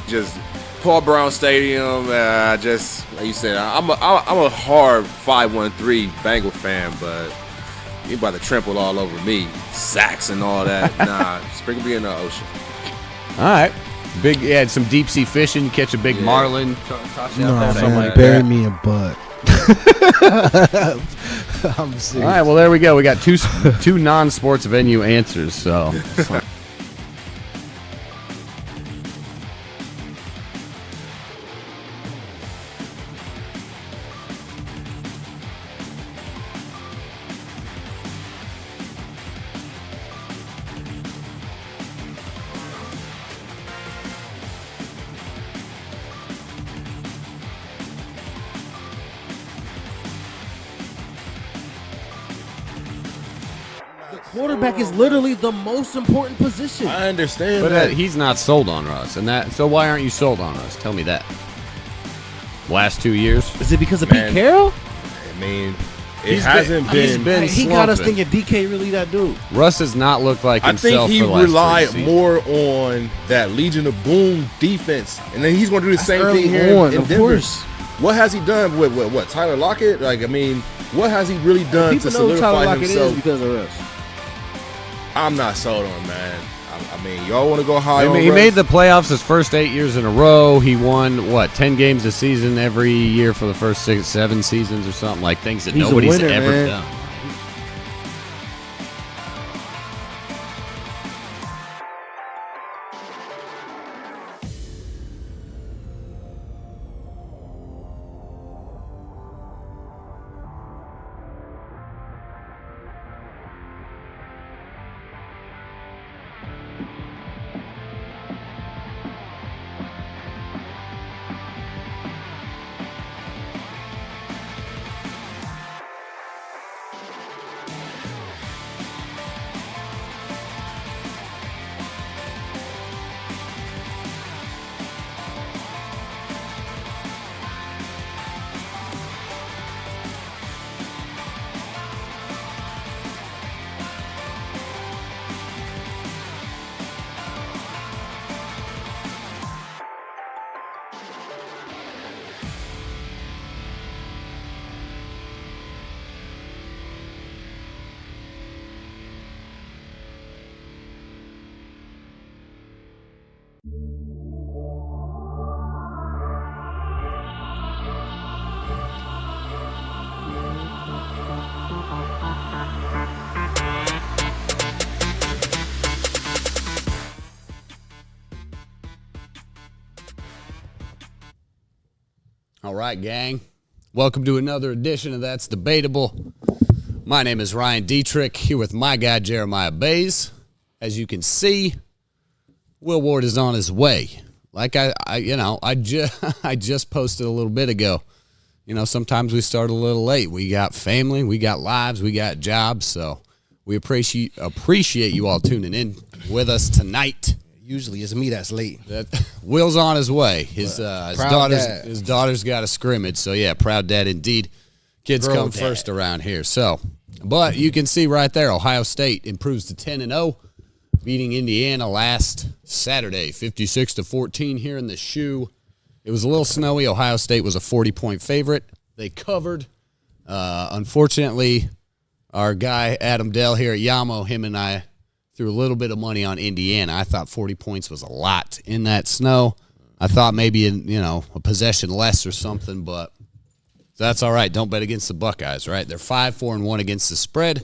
Just Paul Brown Stadium. Just like you said, I'm a hard 513 Bengal fan, but you about to trample all over me, sacks and all that. Nah, Springer be in the ocean. All right. Big, you had some deep sea fishing. You catch a big marlin. Bury me a butt. I'm serious. All right, well, there we go. We got two non-sports venue answers, so. Quarterback is literally the most important position. I understand But he's not sold on Russ, so why aren't you sold on Russ? Tell me that. Last 2 years? Is it because of Pete Carroll? I mean, it hasn't been. He got us thinking DK really that dude. Russ has not looked like I himself. think he for the last relied 3 more on that Legion of Boom defense, and then he's going to do the same thing here in Denver. Course. What has he done with what Tyler Lockett? Like, I mean, what has he really done to People know who Tyler solidify Lockett himself? is because of us. I'm not sold on, man. I mean, y'all want to go high? I mean, he made the playoffs his first 8 years in a row. He won 10 games a season every year for the first 7 seasons or something, like things that nobody's ever done. All right, gang. Welcome to another edition of That's Debatable. My name is Ryan Dietrich, here with my guy, Jeremiah Bays. As you can see, Will Ward is on his way. Like I just posted a little bit ago. You know, sometimes we start a little late. We got family, we got lives, we got jobs, so we appreciate you all tuning in with us tonight. Usually it's me that's late. Will's on his way. His daughter's got a scrimmage, so yeah, proud dad indeed. Kids come first around here. So, but you can see right there, Ohio State improves to 10-0, beating Indiana last Saturday, 56-14 here in the shoe. It was a little snowy. Ohio State was a 40-point favorite. They covered. Unfortunately, our guy Adam Dell here at Yamo, him and I threw a little bit of money on Indiana. I thought 40 points was a lot in that snow. I thought maybe a possession less or something, but that's all right. Don't bet against the Buckeyes, right? They're 5-4-1 against the spread.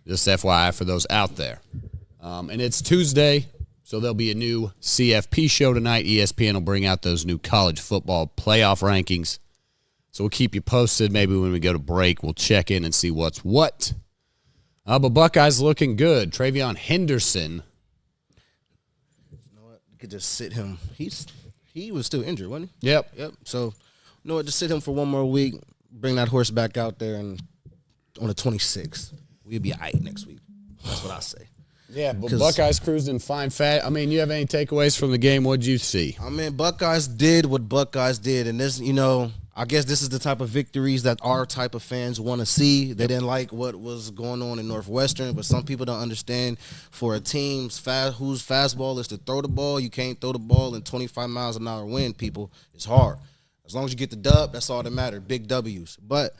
Just FYI for those out there. And it's Tuesday, so there'll be a new CFP show tonight. ESPN will bring out those new college football playoff rankings. So we'll keep you posted. Maybe when we go to break, we'll check in and see what's what. But Buckeyes looking good. Travion Henderson. You know what? You could just sit him. He was still injured, wasn't he? Yep. So, you know what? Just sit him for one more week. Bring that horse back out there, and on the 26th, we'll be all right next week. That's what I say. Yeah, but Buckeyes cruised in fine fat. I mean, you have any takeaways from the game? What'd you see? I mean, Buckeyes did what Buckeyes did, and this, I guess this is the type of victories that our type of fans want to see. They didn't like what was going on in Northwestern, but some people don't understand. For a team whose fastball is to throw the ball, you can't throw the ball in 25 miles an hour wind, people. It's hard. As long as you get the dub, that's all that matters. Big W's. But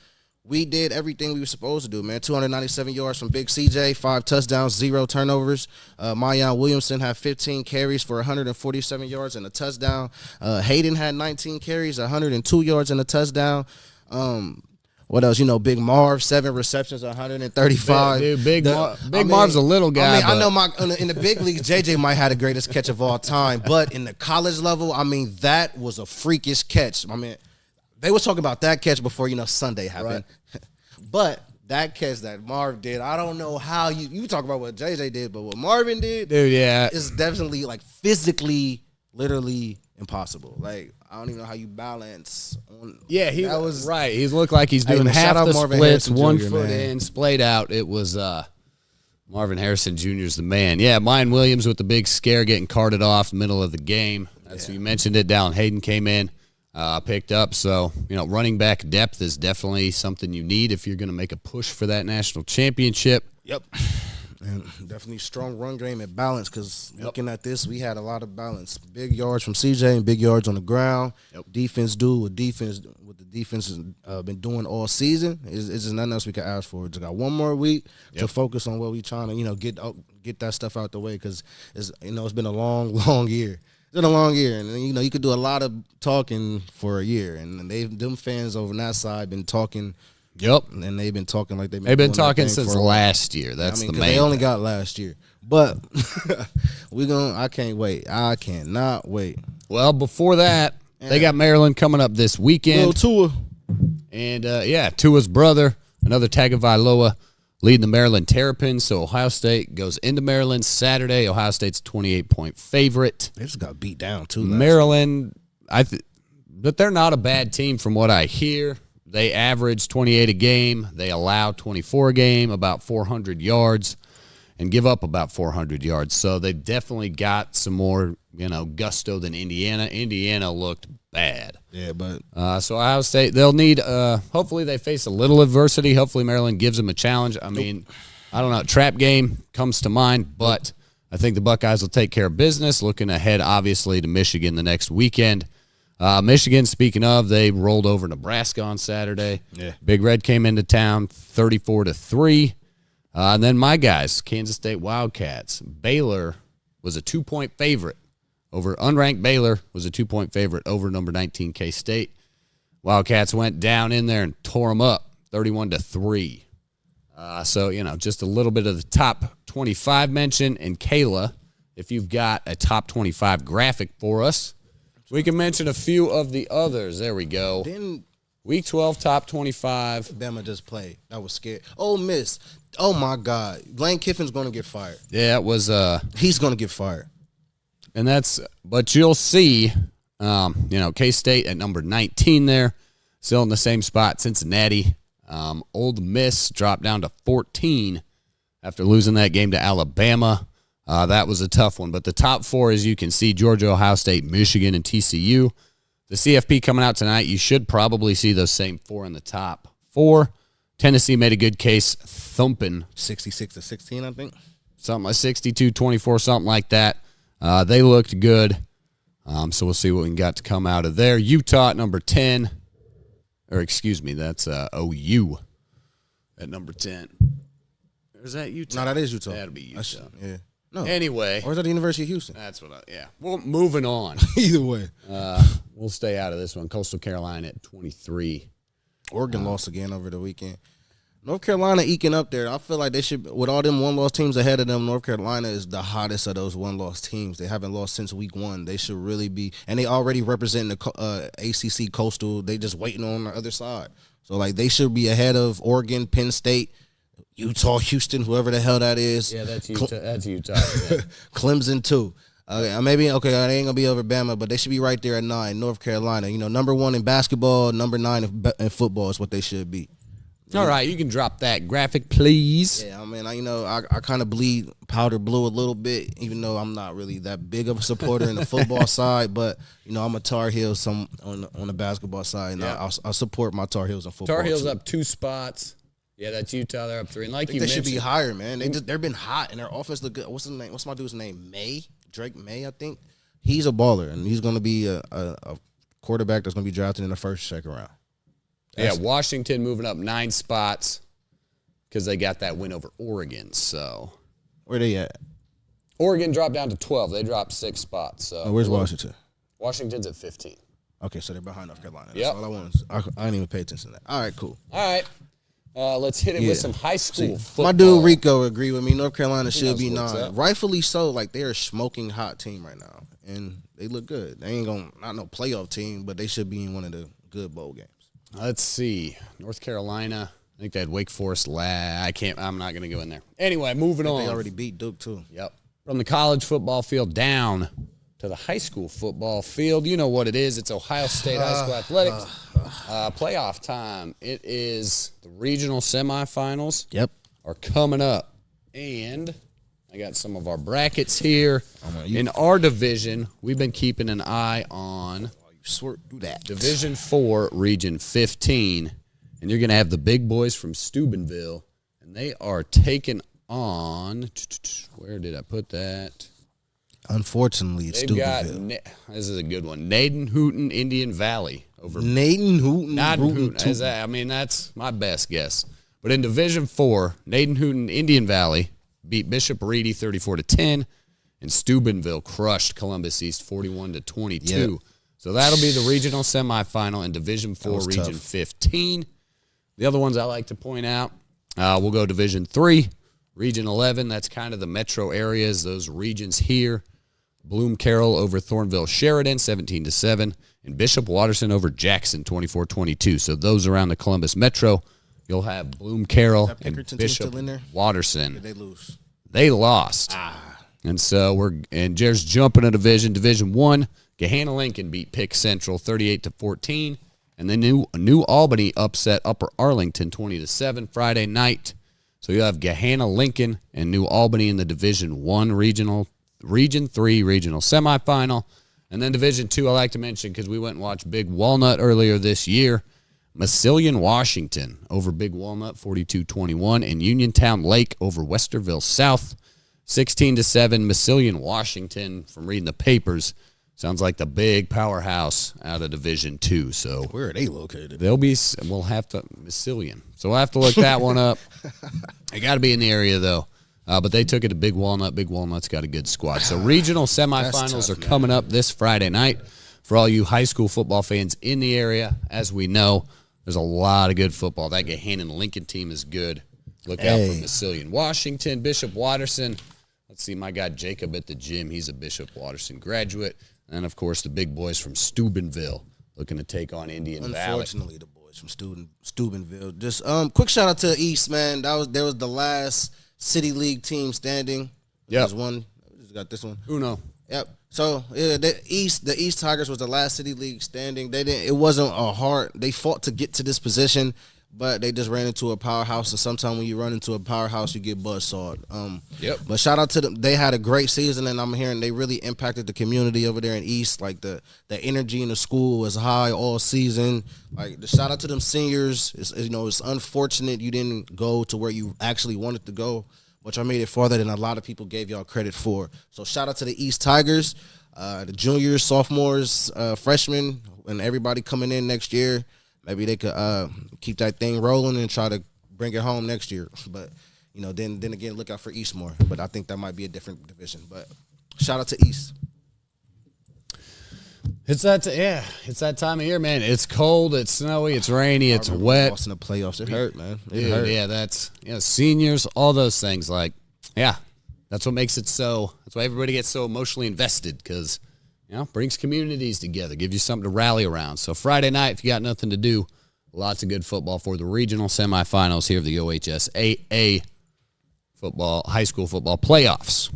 we did everything we were supposed to do, man. 297 yards from Big CJ, 5 touchdowns, 0 turnovers. Mayan Williamson had 15 carries for 147 yards and a touchdown. Hayden had 19 carries, 102 yards and a touchdown. What else? Big Marv, 7 receptions, 135. Dude, Big Marv's a little guy. I know in the big leagues, JJ might have the greatest catch of all time, but in the college level, that was a freakish catch. They was talking about that catch before, Sunday happened. Right. But that catch that Marv did, I don't know how you talk about what JJ did, but what Marvin did, dude, yeah, is definitely physically, literally impossible. I don't even know how you balance. That was right. He looked like he's doing half the splits, 1 foot in, splayed out. It was Marvin Harrison Jr. is the man. Yeah, Mayan Williams with the big scare, getting carted off middle of the game. That's you mentioned it. Dallin Hayden came in. Picked up. So, running back depth is definitely something you need if you're going to make a push for that national championship. Yep. And definitely strong run game and balance because looking at this, we had a lot of balance. Big yards from CJ and big yards on the ground. Yep. Defense do what the defense has been doing all season. It's just nothing else we can ask for. Just got one more week to focus on what we trying to, get that stuff out the way because it's been a long, long year. It's been a long year, and you could do a lot of talking for a year, and them fans over on that side been talking. Yep, and they've been talking like they've been talking since last year. That's the main. They only got last year, but I can't wait. I cannot wait. Well, before that, they got Maryland coming up this weekend. Tua, and Tua's brother, another Tagovailoa, leading the Maryland Terrapins. So Ohio State goes into Maryland Saturday. Ohio State's 28-point favorite. They just got beat down too. Maryland, but they're not a bad team from what I hear. They average 28 a game. They allow 24 a game, about 400 yards, and give up about 400 yards. So they definitely got some more, gusto than Indiana. Indiana looked bad. Yeah, but so Ohio State, they'll need. Hopefully, they face a little adversity. Hopefully, Maryland gives them a challenge. I don't know. Trap game comes to mind, but I think the Buckeyes will take care of business. Looking ahead, obviously, to Michigan the next weekend. Michigan, speaking of, they rolled over Nebraska on Saturday. Yeah. Big Red came into town 34-3. And then my guys, Kansas State Wildcats. Baylor was a 2-point favorite over unranked Baylor was a 2-point favorite over number 19 K-State. Wildcats went down in there and tore them up 31-3. So, just a little bit of the top 25 mention. And Kayla, if you've got a top 25 graphic for us, we can mention a few of the others. There we go. Didn't Week 12, top 25. Bama just played. I was scared. Ole Miss. Oh, my God. Lane Kiffin's going to get fired. Yeah, it was. He's going to get fired. And but you'll see, K-State at number 19 there, still in the same spot. Cincinnati. Ole Miss dropped down to 14 after losing that game to Alabama. That was a tough one. But the top 4, as you can see, Georgia, Ohio State, Michigan, and TCU. The CFP coming out tonight, you should probably see those same 4 in the top 4. Tennessee made a good case, thumping 66-16, I think. Something like 62-24, something like that. They looked good. So we'll see what we got to come out of there. Utah at number 10. Or excuse me, that's OU at number 10. Or is that Utah? No, that is Utah. That'll be Utah. Yeah. No. Anyway. Or is that the University of Houston? That's what Well, moving on. Either way. We'll stay out of this one. Coastal Carolina at 23. Oregon lost again over the weekend. North Carolina eking up there. I feel like they should, with all them one-loss teams ahead of them, North Carolina is the hottest of those one-loss teams. They haven't lost since week 1. They should really be, and they already represent the ACC Coastal. They just waiting on the other side. So, they should be ahead of Oregon, Penn State, Utah, Houston, whoever the hell that is. Yeah, that's Utah. That's Utah. Clemson, too. They ain't going to be over Bama, but they should be right there at 9. North Carolina, number 1 in basketball, number 9 in football is what they should be. All right, you can drop that graphic, please. Yeah, I mean, I kind of bleed powder blue a little bit, even though I'm not really that big of a supporter in the football side. But I'm a Tar Heels on the basketball side, and Yeah. I'll support my Tar Heels in football. Tar Heels too. up 2 spots. Yeah, that's Utah. They're up 3. And like I you think they mentioned, should be higher, man. They've been hot, and their offense look good. What's his name? What's my dude's name? Drake May, I think. He's a baller, and he's going to be a quarterback that's going to be drafted in the first, second round. Yeah, Washington moving up 9 spots because they got that win over Oregon. So Where they at? Oregon dropped down to 12. They dropped 6 spots. So Where's Washington? Washington's at 15. Okay, so they're behind North Carolina. That's Yep. all I wanted. I didn't even pay attention to that. All right, cool. All right. Let's hit it with some high school football. My dude Rico agree with me. North Carolina should knows be what's 9. up. Rightfully so. Like, they're a smoking hot team right now, and they look good. They ain't not no playoff team, but they should be in one of the good bowl games. Let's see. North Carolina. I think they had Wake Forest. I'm not going to go in there. Anyway, moving on. They already beat Duke too. Yep. From the college football field down to the high school football field. You know what it is. It's Ohio State High School Athletics. Playoff time. It is the regional semifinals. Yep. Are coming up. And I got some of our brackets here. In our division, we've been keeping an eye on Do that. Division 4, Region 15. And you're going to have the big boys from Steubenville. And they are taking on, where did I put that? Unfortunately, it's They've got, Steubenville. this is a good one, Naden Hooten, Indian Valley. Over Naden Hooten. That's my best guess. But in Division 4, Naden Hooten, Indian Valley beat Bishop Reedy 34-10, and Steubenville crushed Columbus East 41-22. Yep. So that'll be the regional semifinal in Division 4, Region tough. 15. The other ones I like to point out, we'll go Division 3, Region 11. That's kind of the metro areas, those regions here. Bloom Carroll over Thornville Sheridan, 17-7. And Bishop Watterson over Jackson, 24-22. So those around the Columbus Metro, you'll have Bloom Carroll and Pinkerton team Bishop still in there? Watterson. Did they lose? They lost. And so Jared's jumping a division. Division 1, Gahanna Lincoln beat Pick Central 38-14. And then New Albany upset Upper Arlington 20-7 Friday night. So you have Gahanna Lincoln and New Albany in the Division 1 Region 3 regional semifinal. And then Division 2, I like to mention because we went and watched Big Walnut earlier this year. Massillon, Washington over Big Walnut 42-21. And Uniontown Lake over Westerville South 16-7. Massillon, Washington, from reading the papers, sounds like the big powerhouse out of Division 2. So Where are they located? we'll have to, Massillon. So we'll have to look that one up. They got to be in the area, though. But they took it to Big Walnut. Big Walnut's got a good squad. So regional semifinals are coming up this Friday night. For all you high school football fans in the area, as we know, there's a lot of good football. That Gahanna Lincoln team is good. Look out for Massillon, Washington, Bishop Watterson. Let's see, my guy Jacob at the gym. He's a Bishop Watterson graduate. And, of course, the big boys from Steubenville looking to take on Indian Valley. Unfortunately, the boys from Steubenville. Just quick shout out to East, man. There was the last City League team standing. Yep. There's one. We just got this one. Uno. Yep. So the East Tigers was the last City League standing. It wasn't a hard. They fought to get to this position, but they just ran into a powerhouse. And sometimes when you run into a powerhouse, you get buzzsawed. Yep. But shout out to them. They had a great season, and I'm hearing they really impacted the community over there in East. Like the energy in the school was high all season. Like the shout out to them seniors. It's unfortunate you didn't go to where you actually wanted to go, but y'all made it farther than a lot of people gave y'all credit for. So shout out to the East Tigers, the juniors, sophomores, freshmen, and everybody coming in next year. Maybe they could keep that thing rolling and try to bring it home next year. But, then again, look out for East more. But I think that might be a different division. But shout out to East. It's that time of year, man. It's cold, it's snowy, it's rainy, it's wet. Lost in the playoffs. It hurt, man. It Dude, hurt. yeah, that's seniors, all those things. Like, yeah, that's what makes it so. That's why everybody gets so emotionally invested because, brings communities together, gives you something to rally around. So Friday night, if you got nothing to do, lots of good football for the regional semifinals here of the OHSAA football, high school football playoffs.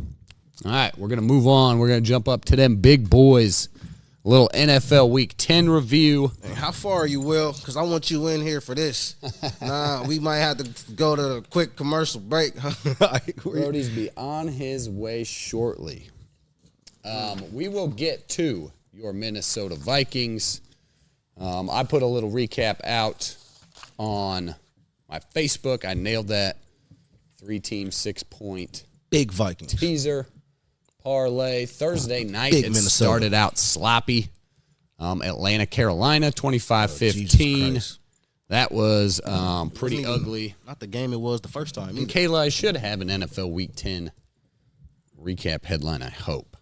All right, we're gonna move on. We're gonna jump up to them big boys. A little NFL Week 10 review. Hey, how far are you, Will? Because I want you in here for this. Nah, we might have to go to a quick commercial break. Brody's be on his way shortly. We will get to your Minnesota Vikings. I put a little recap out on my Facebook. I nailed that 3-team 6-point Big Vikings teaser parlay. Thursday night, Big it Minnesota. started out sloppy. Atlanta, Carolina, 25-15. That was pretty ugly. Not the game it was the first time. And Kayla, I should have an NFL Week 10 recap headline, I hope.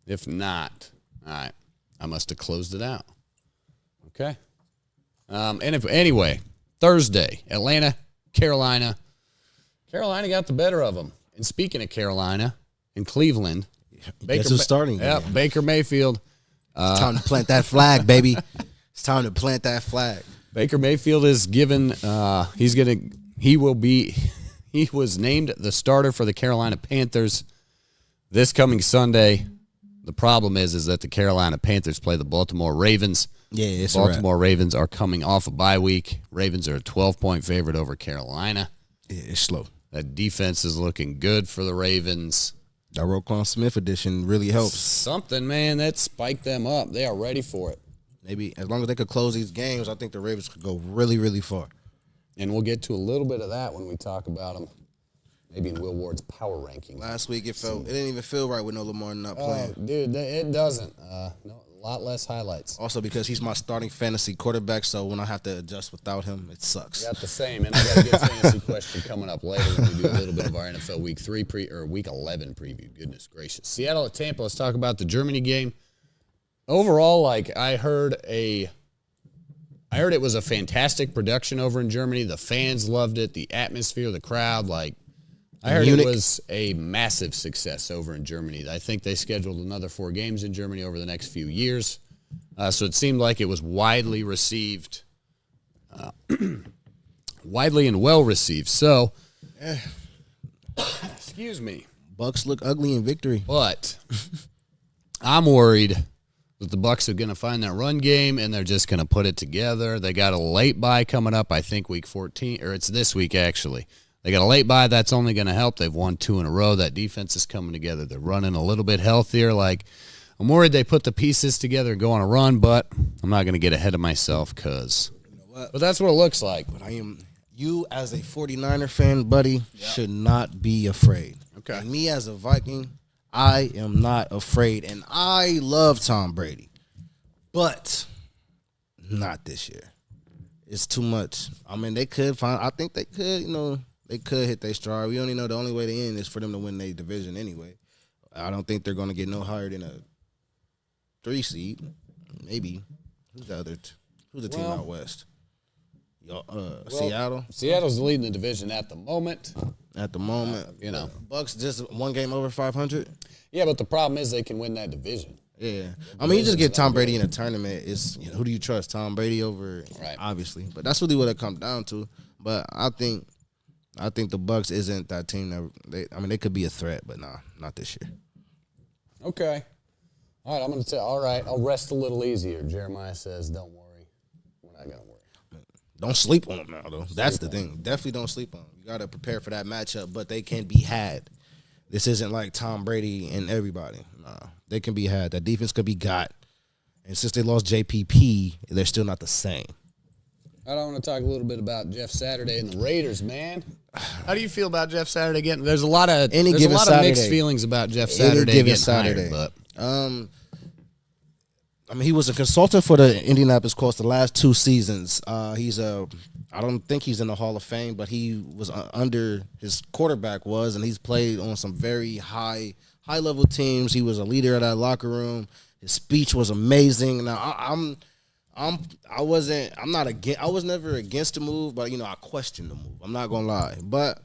If not, all right, I must have closed it out. Okay. Anyway, Thursday, Atlanta, Carolina. Carolina got the better of them. And speaking of Carolina, in Cleveland, Guess who's starting? Yep, Baker Mayfield. It's time to plant that flag, baby. It's time to plant that flag. Baker Mayfield is given. He was named the starter for the Carolina Panthers this coming Sunday. The problem is that the Carolina Panthers play the Baltimore Ravens. Yeah, it's Baltimore Ravens are coming off a bye week. Ravens are a 12-point favorite over Carolina. Yeah, it's slow. That defense is looking good for the Ravens. That Roquan Smith edition really helps. Something, man, that spiked them up. They are ready for it. Maybe as long as they could close these games, I think the Ravens could go really, really far. And we'll get to a little bit of that when we talk about them. Maybe in Will Ward's power ranking. Last week it didn't even feel right with no Lamar not playing. Dude, it doesn't. No, a lot less highlights. Also because he's my starting fantasy quarterback, so when I have to adjust without him, it sucks. Got the same, and I got a good fantasy question coming up later when we do a little bit of our NFL Week 3 Week 11 preview. Goodness gracious. Seattle at Tampa. Let's talk about the Germany game. Overall, I heard it was a fantastic production over in Germany. The fans loved it. The atmosphere, the crowd, I heard it was a massive success over in Germany. I think they scheduled another 4 games in Germany over the next few years. So it seemed like it was widely received, widely and well received. So, excuse me. Bucks look ugly in victory. But I'm worried that the Bucks are going to find that run game and they're just going to put it together. They got a late bye coming up, I think, week 14, or it's this week actually. They got a late bye. That's only going to help. They've won 2 in a row. That defense is coming together. They're running a little bit healthier. I'm worried they put the pieces together and go on a run, but I'm not going to get ahead of myself but that's what it looks like. But you as a 49er fan, buddy, should not be afraid. Okay. And me as a Viking, I am not afraid. And I love Tom Brady. But not this year. It's too much. I mean, I think they could, they could hit their stride. We only know the only way to end is for them to win their division anyway. I don't think they're going to get no higher than a 3 seed. Maybe. Who's the team out west? Seattle? Seattle's leading the division at the moment. At the moment. Bucks just 1 game over 500. Yeah, but the problem is they can win that division. Yeah. I mean, you just get Tom Brady in a tournament. Who do you trust? Tom Brady over, right. Obviously. But that's really what it comes down to. But I think the Bucks isn't that team they could be a threat, but nah, not this year. Okay. All right, I'm going to tell. All right, I'll rest a little easier. Jeremiah says, don't worry. We're not going to worry. Don't sleep on them now, though. That's the thing. Definitely don't sleep on them. You got to prepare for that matchup, but they can be had. This isn't like Tom Brady and everybody. Nah, they can be had. That defense could be got. And since they lost JPP, they're still not the same. I want to talk a little bit about Jeff Saturday and the Raiders, man. How do you feel about Jeff Saturday getting? There's a lot of mixed feelings about Jeff Saturday getting hired, but I mean, he was a consultant for the Indianapolis Colts the last 2 seasons. I don't think he's in the Hall of Fame, but he was under his quarterback and he's played on some very high level teams. He was a leader of that locker room. His speech was amazing. Now I was never against the move, but I questioned the move. I'm not gonna lie. But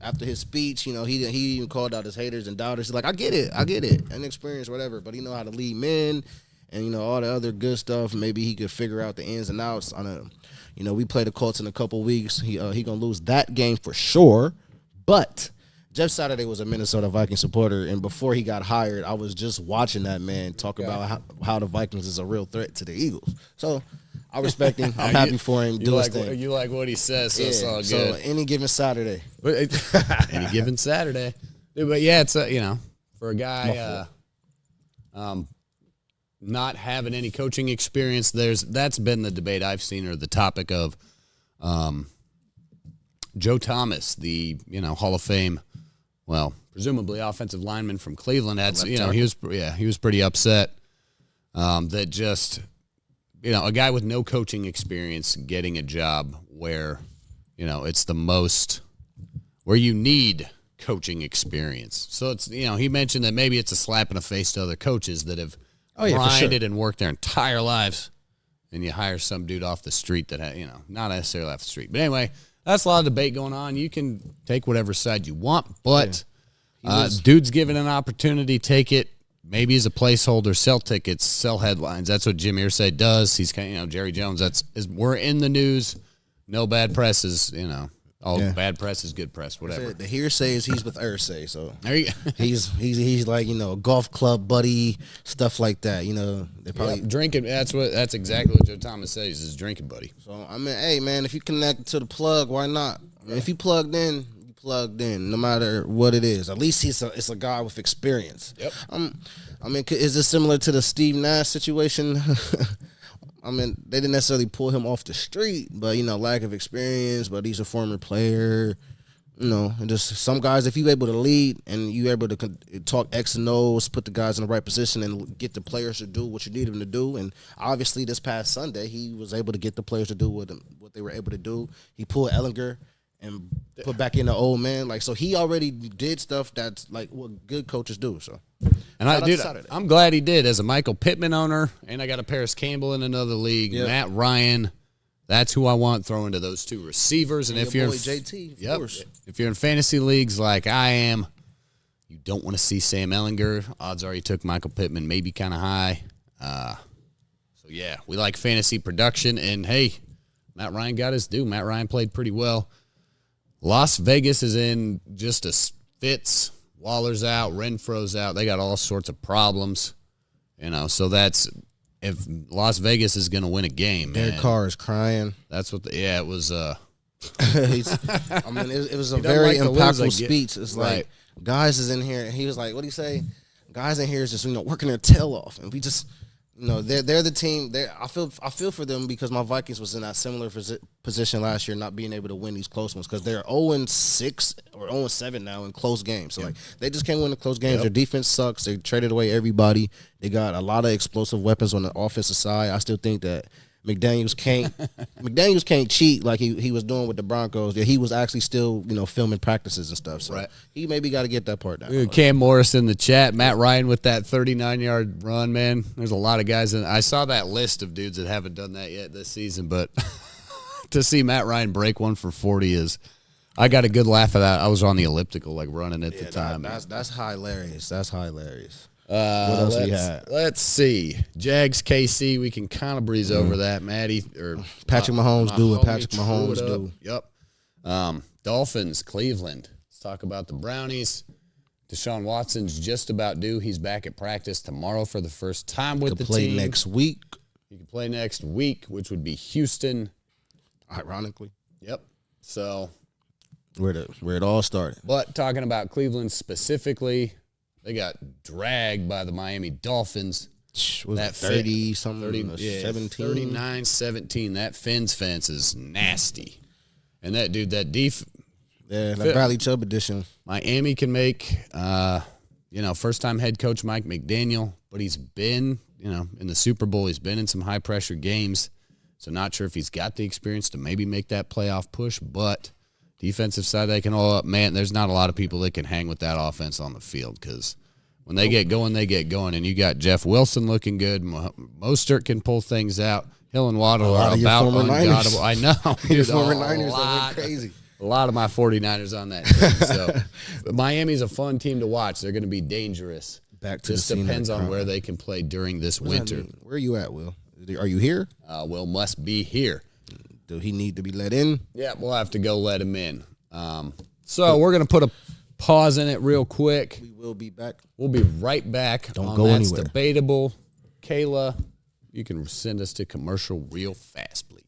after his speech, he even called out his haters and doubters. He's like, I get it, inexperienced, whatever. But he know how to lead men, and all the other good stuff. Maybe he could figure out the ins and outs on a. We play the Colts in a couple weeks. He gonna lose that game for sure. But Jeff Saturday was a Minnesota Vikings supporter, and before he got hired, I was just watching that man talk about how the Vikings is a real threat to the Eagles. So I respect him. I'm happy for him. You like what he says, so it's all good. So any given Saturday. Any given Saturday. But yeah, it's for a guy not having any coaching experience, that's been the debate I've seen, or the topic of Joe Thomas, the Hall of Fame, well, presumably offensive lineman from Cleveland. He was pretty upset that just a guy with no coaching experience getting a job where it's the most where you need coaching experience. So it's he mentioned that maybe it's a slap in the face to other coaches that have grinded and worked their entire lives, and you hire some dude off the street that not necessarily off the street, but anyway. That's a lot of debate going on. You can take whatever side you want, but dude's given an opportunity, take it. Maybe as a placeholder, sell tickets, sell headlines. That's what Jim Irsay does. He's Jerry Jones. We're in the news. No bad press is bad press is good press. Whatever. The hearsay is he's with Irsay, so there you go. he's like golf club buddy, stuff like that. They probably drinking. That's exactly what Joe Thomas says. Is drinking buddy. So hey man, if you connect to the plug, why not? If you plugged in, you plugged in. No matter what it is, at least it's a guy with experience. Yep. Is this similar to the Steve Nash situation? They didn't necessarily pull him off the street, but, lack of experience, but he's a former player, and just some guys, if you're able to lead and you're able to talk X and O's, put the guys in the right position and get the players to do what you need them to do. And obviously this past Sunday, he was able to get the players to do what they were able to do. He pulled Ellinger and put back in the old man. So he already did stuff that's like what good coaches do. So, and I'm glad he did. As a Michael Pittman owner, and I got a Paris Campbell in another league, Matt Ryan. That's who I want throwing to those two receivers. And if you're JT, of course. If you're in fantasy leagues like I am, you don't want to see Sam Ellinger. Odds are he took Michael Pittman, maybe kind of high. So yeah, we like fantasy production. And hey, Matt Ryan got his due. Matt Ryan played pretty well. Las Vegas is in just a fits. Waller's out, Renfro's out. They got all sorts of problems, So that's if Las Vegas is going to win a game. Derek Carr is crying. That's what. It was. It was a very impactful speech. It's like guys is in here, and he was like, "What do you say?" Guys in here is just working their tail off, and we just. They're the team. I feel for them because my Vikings was in that similar position last year, not being able to win these close ones because they're 0-6 or 0-7 now in close games. So they just can't win the close games. Yep. Their defense sucks. They traded away everybody. They got a lot of explosive weapons on the offensive side. I still think that McDaniels can't cheat like he was doing with the Broncos. Yeah, he was actually still filming practices and stuff. So he maybe got to get that part down. Cam Morris in the chat. Matt Ryan with that 39-yard run, man. There's a lot of guys I saw that list of dudes that haven't done that yet this season, but to see Matt Ryan break one for 40 is. I got a good laugh at that. I was on the elliptical, running at the time. That's hilarious. That's hilarious. What else we had? Let's see. Jags KC. We can kind of breeze over that. Maddie or Patrick Mahomes do what Patrick Mahomes do. Yep. Dolphins Cleveland. Let's talk about the Brownies. Deshaun Watson's just about due. He's back at practice tomorrow for the first time with the play team. Next week. He can play next week, which would be Houston. Ironically. Yep. So where it all started. But talking about Cleveland specifically. They got dragged by the Miami Dolphins. Was that 30-something, 17? 39-17. That Fins fence is nasty. And that dude, that that Bradley Chubb edition. Miami can make, first-time head coach Mike McDaniel, but he's been, in the Super Bowl. He's been in some high-pressure games. So not sure if he's got the experience to maybe make that playoff push, but defensive side, they can all up. Man, there's not a lot of people that can hang with that offense on the field because when they get going, they get going. And you got Jeff Wilson looking good. Mostert can pull things out. Hill and Waddle are about unguardable. I know. Dude, former Niners are crazy. A lot of my 49ers on that team. So, but Miami's a fun team to watch. They're going to be dangerous. Just depends on where they can play during this winter. Where are you at, Will? Are you here? Will must be here. Do he need to be let in? Yeah, we'll have to go let him in. So we're going to put a pausing it real quick. We will be back. We'll be right back. Don't go anywhere. Debatable. Kayla, you can send us to commercial real fast, please.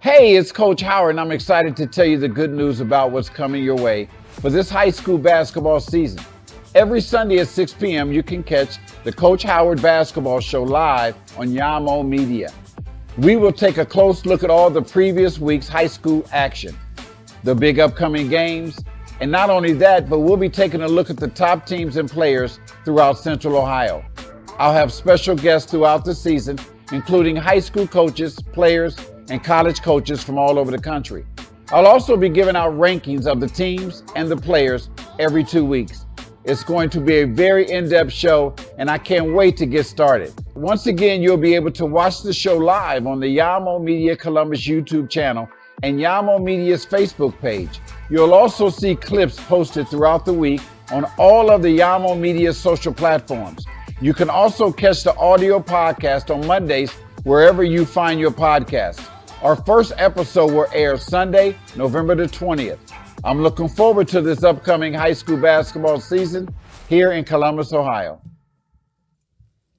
Hey, it's Coach Howard, and I'm excited to tell you the good news about what's coming your way for this high school basketball season. Every Sunday at 6 p.m., you can catch the Coach Howard Basketball Show live on Yamo Media. We will take a close look at all the previous week's high school action, the big upcoming games, and not only that, but we'll be taking a look at the top teams and players throughout Central Ohio. I'll have special guests throughout the season, including high school coaches, players, and college coaches from all over the country. I'll also be giving out rankings of the teams and the players every 2 weeks. It's going to be a very in-depth show, and I can't wait to get started. Once again, you'll be able to watch the show live on the Yamo Media Columbus YouTube channel and Yamo Media's Facebook page. You'll also see clips posted throughout the week on all of the Yamo Media social platforms. You can also catch the audio podcast on Mondays wherever you find your podcast. Our first episode will air Sunday, November the 20th. I'm looking forward to this upcoming high school basketball season here in Columbus, Ohio.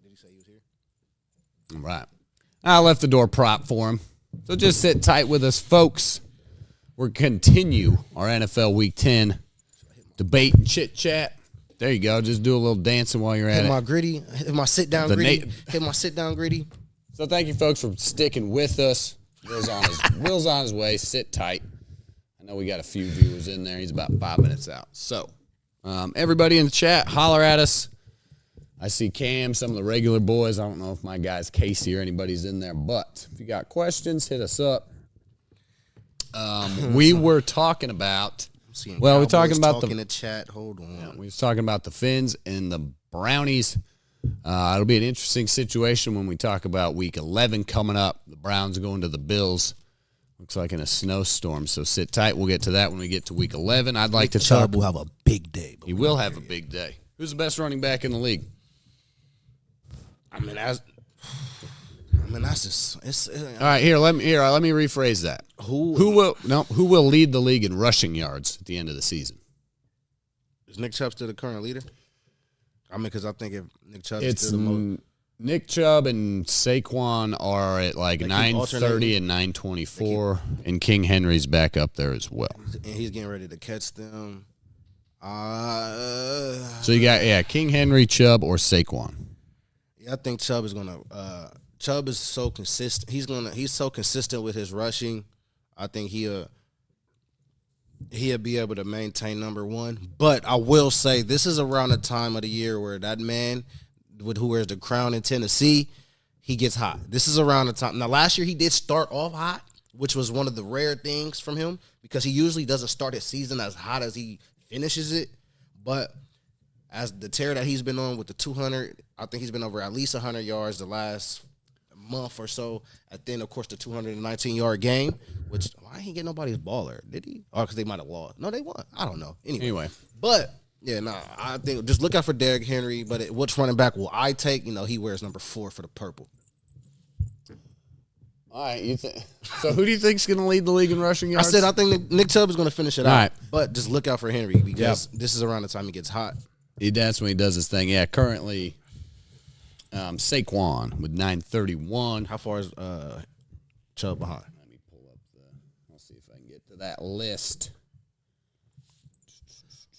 Did he say he was here? All right. I left the door prop for him. So just sit tight with us, folks. We'll continue our NFL Week 10 debate and chit-chat. There you go. Just do a little dancing while you're at Hit it. my gritty. Hit my sit-down gritty. Hit my sit-down gritty. So thank you, folks, for sticking with us. Will's on his way. Sit tight. I know we got a few viewers in there. He's about 5 minutes out. So everybody in the chat, holler at us. I see Cam, some of the regular boys. I don't know if my guys Casey or anybody's in there, but if you got questions, hit us up. We were talking about. We're talking about the chat. Hold on. Yeah, we was talking about the Finns and the Brownies. It'll be an interesting situation when we talk about Week 11 coming up. The Browns are going to the Bills. Looks like in a snowstorm, so sit tight. We'll get to that when we get to Week 11. I'd like to talk. Chubb will have a big day. He will have a big day. Who's the best running back in the league? I mean, Man, that's just it's. All right, let me rephrase that. Who will lead the league in rushing yards at the end of the season? Is Nick Chubb still the current leader? I mean, because I think if Nick Chubb is still the most. Nick Chubb and Saquon are at like 930 and 924, and King Henry's back up there as well. And he's getting ready to catch them. So you got King Henry, Chubb, or Saquon. Yeah, I think Chubb is gonna. Chubb is so consistent. He's so consistent with his rushing. I think he'll be able to maintain number one. But I will say this is around the time of the year where that man who wears the crown in Tennessee, he gets hot. This is around the time. Now, last year he did start off hot, which was one of the rare things from him because he usually doesn't start his season as hot as he finishes it. But as the tear that he's been on with the 200, I think he's been over at least 100 yards the last month or so. And then, of course, the 219-yard game, which why he get nobody's baller? Did he? Oh, because they might have lost. No, they won. I don't know. Anyway. But yeah, I think just look out for Derrick Henry. But which running back will I take? He wears number 4 for the purple. All right, so who do you think's going to lead the league in rushing yards? I think Nick Chubb is going to finish it All out. right. But just look out for Henry because this is around the time he gets hot. That's when he does his thing. Yeah, currently Saquon with 931. How far is Chubb behind? Let me pull up I'll see if I can get to that list.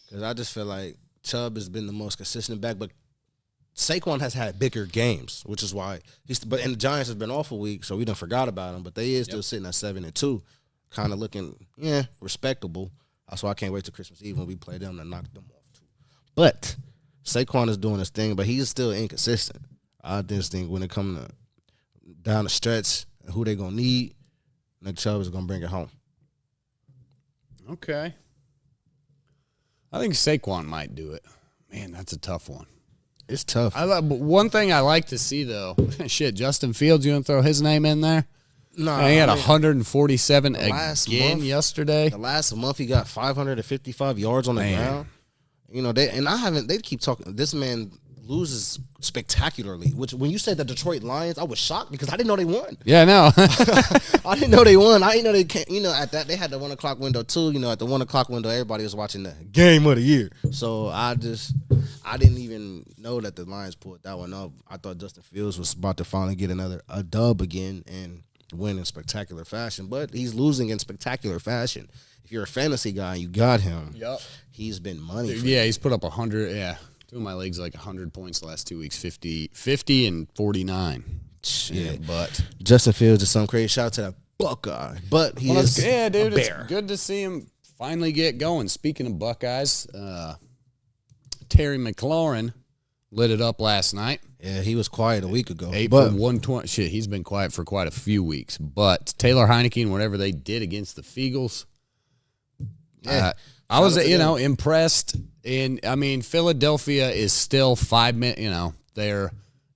Because I just feel like Chubb has been the most consistent back, but Saquon has had bigger games, which is why and the Giants has been awful week, so we done forgot about him. But they is still sitting at 7-2, kind of looking respectable. That's why I can't wait till Christmas Eve when we play them to knock them off too. But Saquon is doing his thing, but he's still inconsistent. I just think when it comes to down the stretch, who they gonna need, Nick Chubb is gonna bring it home. Okay. I think Saquon might do it. Man, that's a tough one. It's tough. But one thing I like to see, though, Justin Fields, you want to throw his name in there? No. He had 147 again yesterday. The last month, he got 555 yards on the ground. They keep talking. This man loses spectacularly, which when you said the Detroit Lions, I was shocked because I didn't know they won. Yeah, I know. I didn't know they won. I didn't know they can't. At that, they had the 1 o'clock window too. At the 1 o'clock window, everybody was watching the game of the year. So I didn't even know that the Lions pulled that one up. I thought Justin Fields was about to finally get a dub again and win in spectacular fashion, but he's losing in spectacular fashion. If you're a fantasy guy, you got him. Yep. He's been money. He's put up 100. Yeah. Two of my leagues like 100 points the last 2 weeks, 50 and 49. Yeah, but Justin Fields is some crazy. Shout out to that Buckeye. But he is dude, a bear. It's good to see him finally get going. Speaking of Buckeyes, Terry McLaurin lit it up last night. Yeah, he was quiet a week ago. 8 for 120. Shit, he's been quiet for quite a few weeks. But Taylor Heineke and whatever they did against the Feagles, I was, impressed. And, Philadelphia is still 5 minutes, they're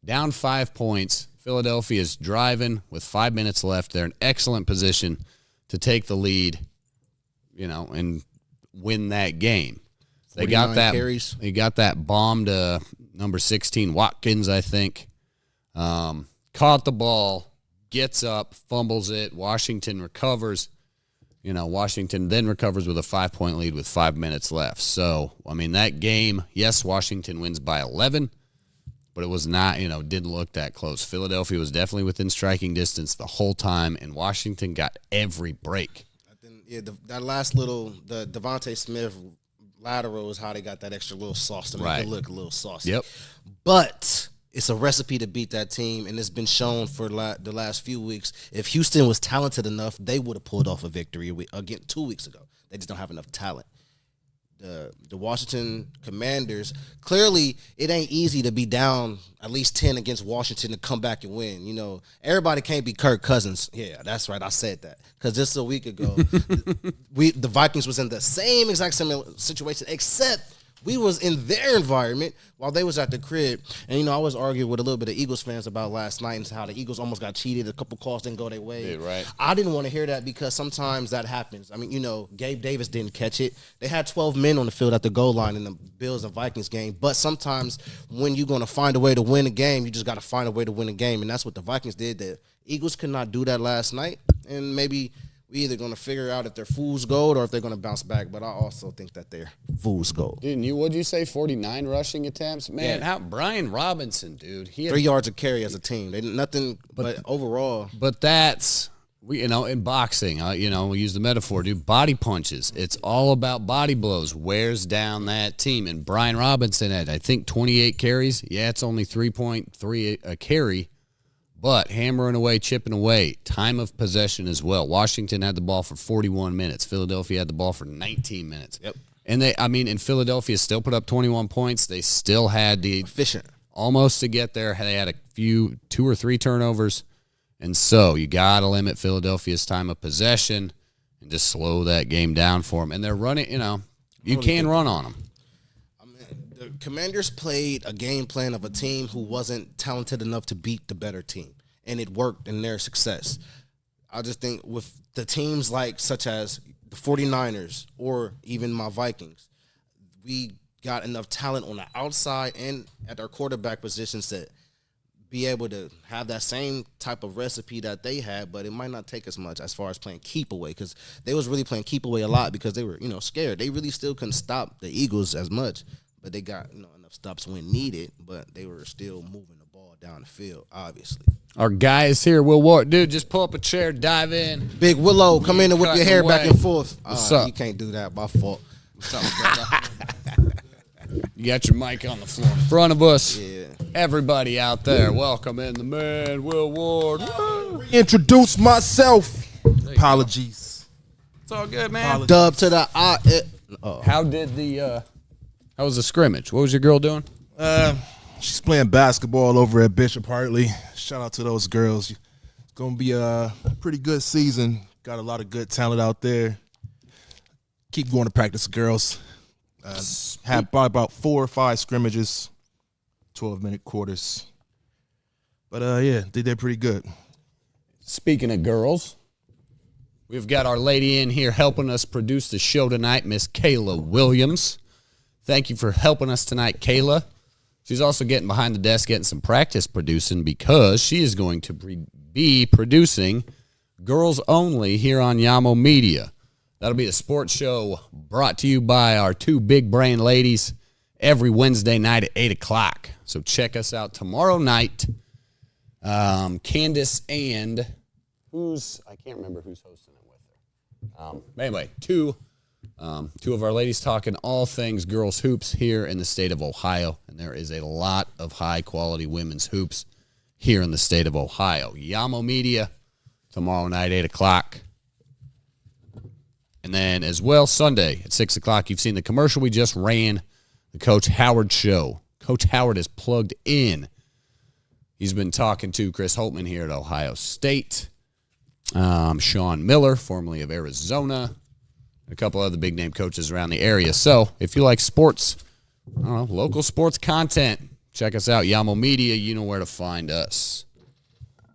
down 5 points. Philadelphia is driving with 5 minutes left. They're in excellent position to take the lead, and win that game. They got that carries. They got that bomb to number 16, Watkins, I think. Caught the ball, gets up, fumbles it. Washington recovers. Washington then recovers with a 5-point lead with 5 minutes left. So, that game, yes, Washington wins by 11, but it was not, didn't look that close. Philadelphia was definitely within striking distance the whole time, and Washington got every break. That last the Devontae Smith lateral is how they got that extra little sauce to make it look a little saucy. Yep. But it's a recipe to beat that team, and it's been shown for the last few weeks. If Houston was talented enough, they would have pulled off a victory again 2 weeks ago. They just don't have enough talent. The Washington Commanders, clearly it ain't easy to be down at least 10 against Washington to come back and win. Everybody can't be Kirk Cousins. Yeah, that's right. I said that because just a week ago, the Vikings was in the same exact similar situation, except We was in their environment while they was at the crib. And, I was arguing with a little bit of Eagles fans about last night and how the Eagles almost got cheated. A couple calls didn't go their way. Yeah, right. I didn't want to hear that because sometimes that happens. I mean, Gabe Davis didn't catch it. They had 12 men on the field at the goal line in the Bills and Vikings game. But sometimes when you're going to find a way to win a game, you just got to find a way to win a game. And that's what the Vikings did. The Eagles could not do that last night. And maybe we either going to figure out if they're fool's gold or if they're going to bounce back. But I also think that they're fool's gold. Dude, what'd you say, 49 rushing attempts? Man, how Brian Robinson, dude. He had 3 yards of carry as a team. They did nothing but overall. But that's, in boxing, we use the metaphor, dude, body punches. It's all about body blows. Wears down that team. And Brian Robinson had, I think, 28 carries. Yeah, it's only 3.3 a carry. But hammering away, chipping away, time of possession as well. Washington had the ball for 41 minutes. Philadelphia had the ball for 19 minutes. Yep. And Philadelphia still put up 21 points. They still had the efficient almost to get there. They had a few 2 or 3 turnovers. And so you got to limit Philadelphia's time of possession and just slow that game down for them. And they're running, you can run on them. The Commanders played a game plan of a team who wasn't talented enough to beat the better team, and it worked in their success. I just think with the teams such as the 49ers or even my Vikings, we got enough talent on the outside and at our quarterback positions to be able to have that same type of recipe that they had, but it might not take as much as far as playing keep away, because they was really playing keep away a lot because they were, scared. They really still couldn't stop the Eagles as much. But they got enough stops when needed, but they were still moving the ball down the field, obviously. Our guy is here, Will Ward. Dude, just pull up a chair, dive in. Big Willow, come in and whip your hair back and forth. What's up? You can't do that, my fault. What's up, brother? You got your mic on the floor in front of us. Yeah. Everybody out there, welcome in the man, Will Ward. Introduce myself. Apologies. It's all good, man. Dub to the I. How was the scrimmage? What was your girl doing? She's playing basketball over at Bishop Hartley. Shout out to those girls. It's going to be a pretty good season. Got a lot of good talent out there. Keep going to practice, girls. Had about 4 or 5 scrimmages, 12-minute quarters. But, they did pretty good. Speaking of girls, we've got our lady in here helping us produce the show tonight, Miss Kayla Williams. Thank you for helping us tonight, Kayla. She's also getting behind the desk, getting some practice producing, because she is going to be producing Girls Only here on Yamo Media. That'll be a sports show brought to you by our 2 big brain ladies every Wednesday night at 8 o'clock. So check us out tomorrow night. Candace and I can't remember who's hosting it with her. Anyway, two of our ladies talking all things girls hoops here in the state of Ohio. And there is a lot of high-quality women's hoops here in the state of Ohio. Yamo Media, tomorrow night, 8 o'clock. And then as well, Sunday at 6 o'clock, you've seen the commercial we just ran, the Coach Howard Show. Coach Howard is plugged in. He's been talking to Chris Holtman here at Ohio State. Sean Miller, formerly of Arizona. A couple other big-name coaches around the area. So if you like sports, local sports content, check us out. Yamo Media, you know where to find us.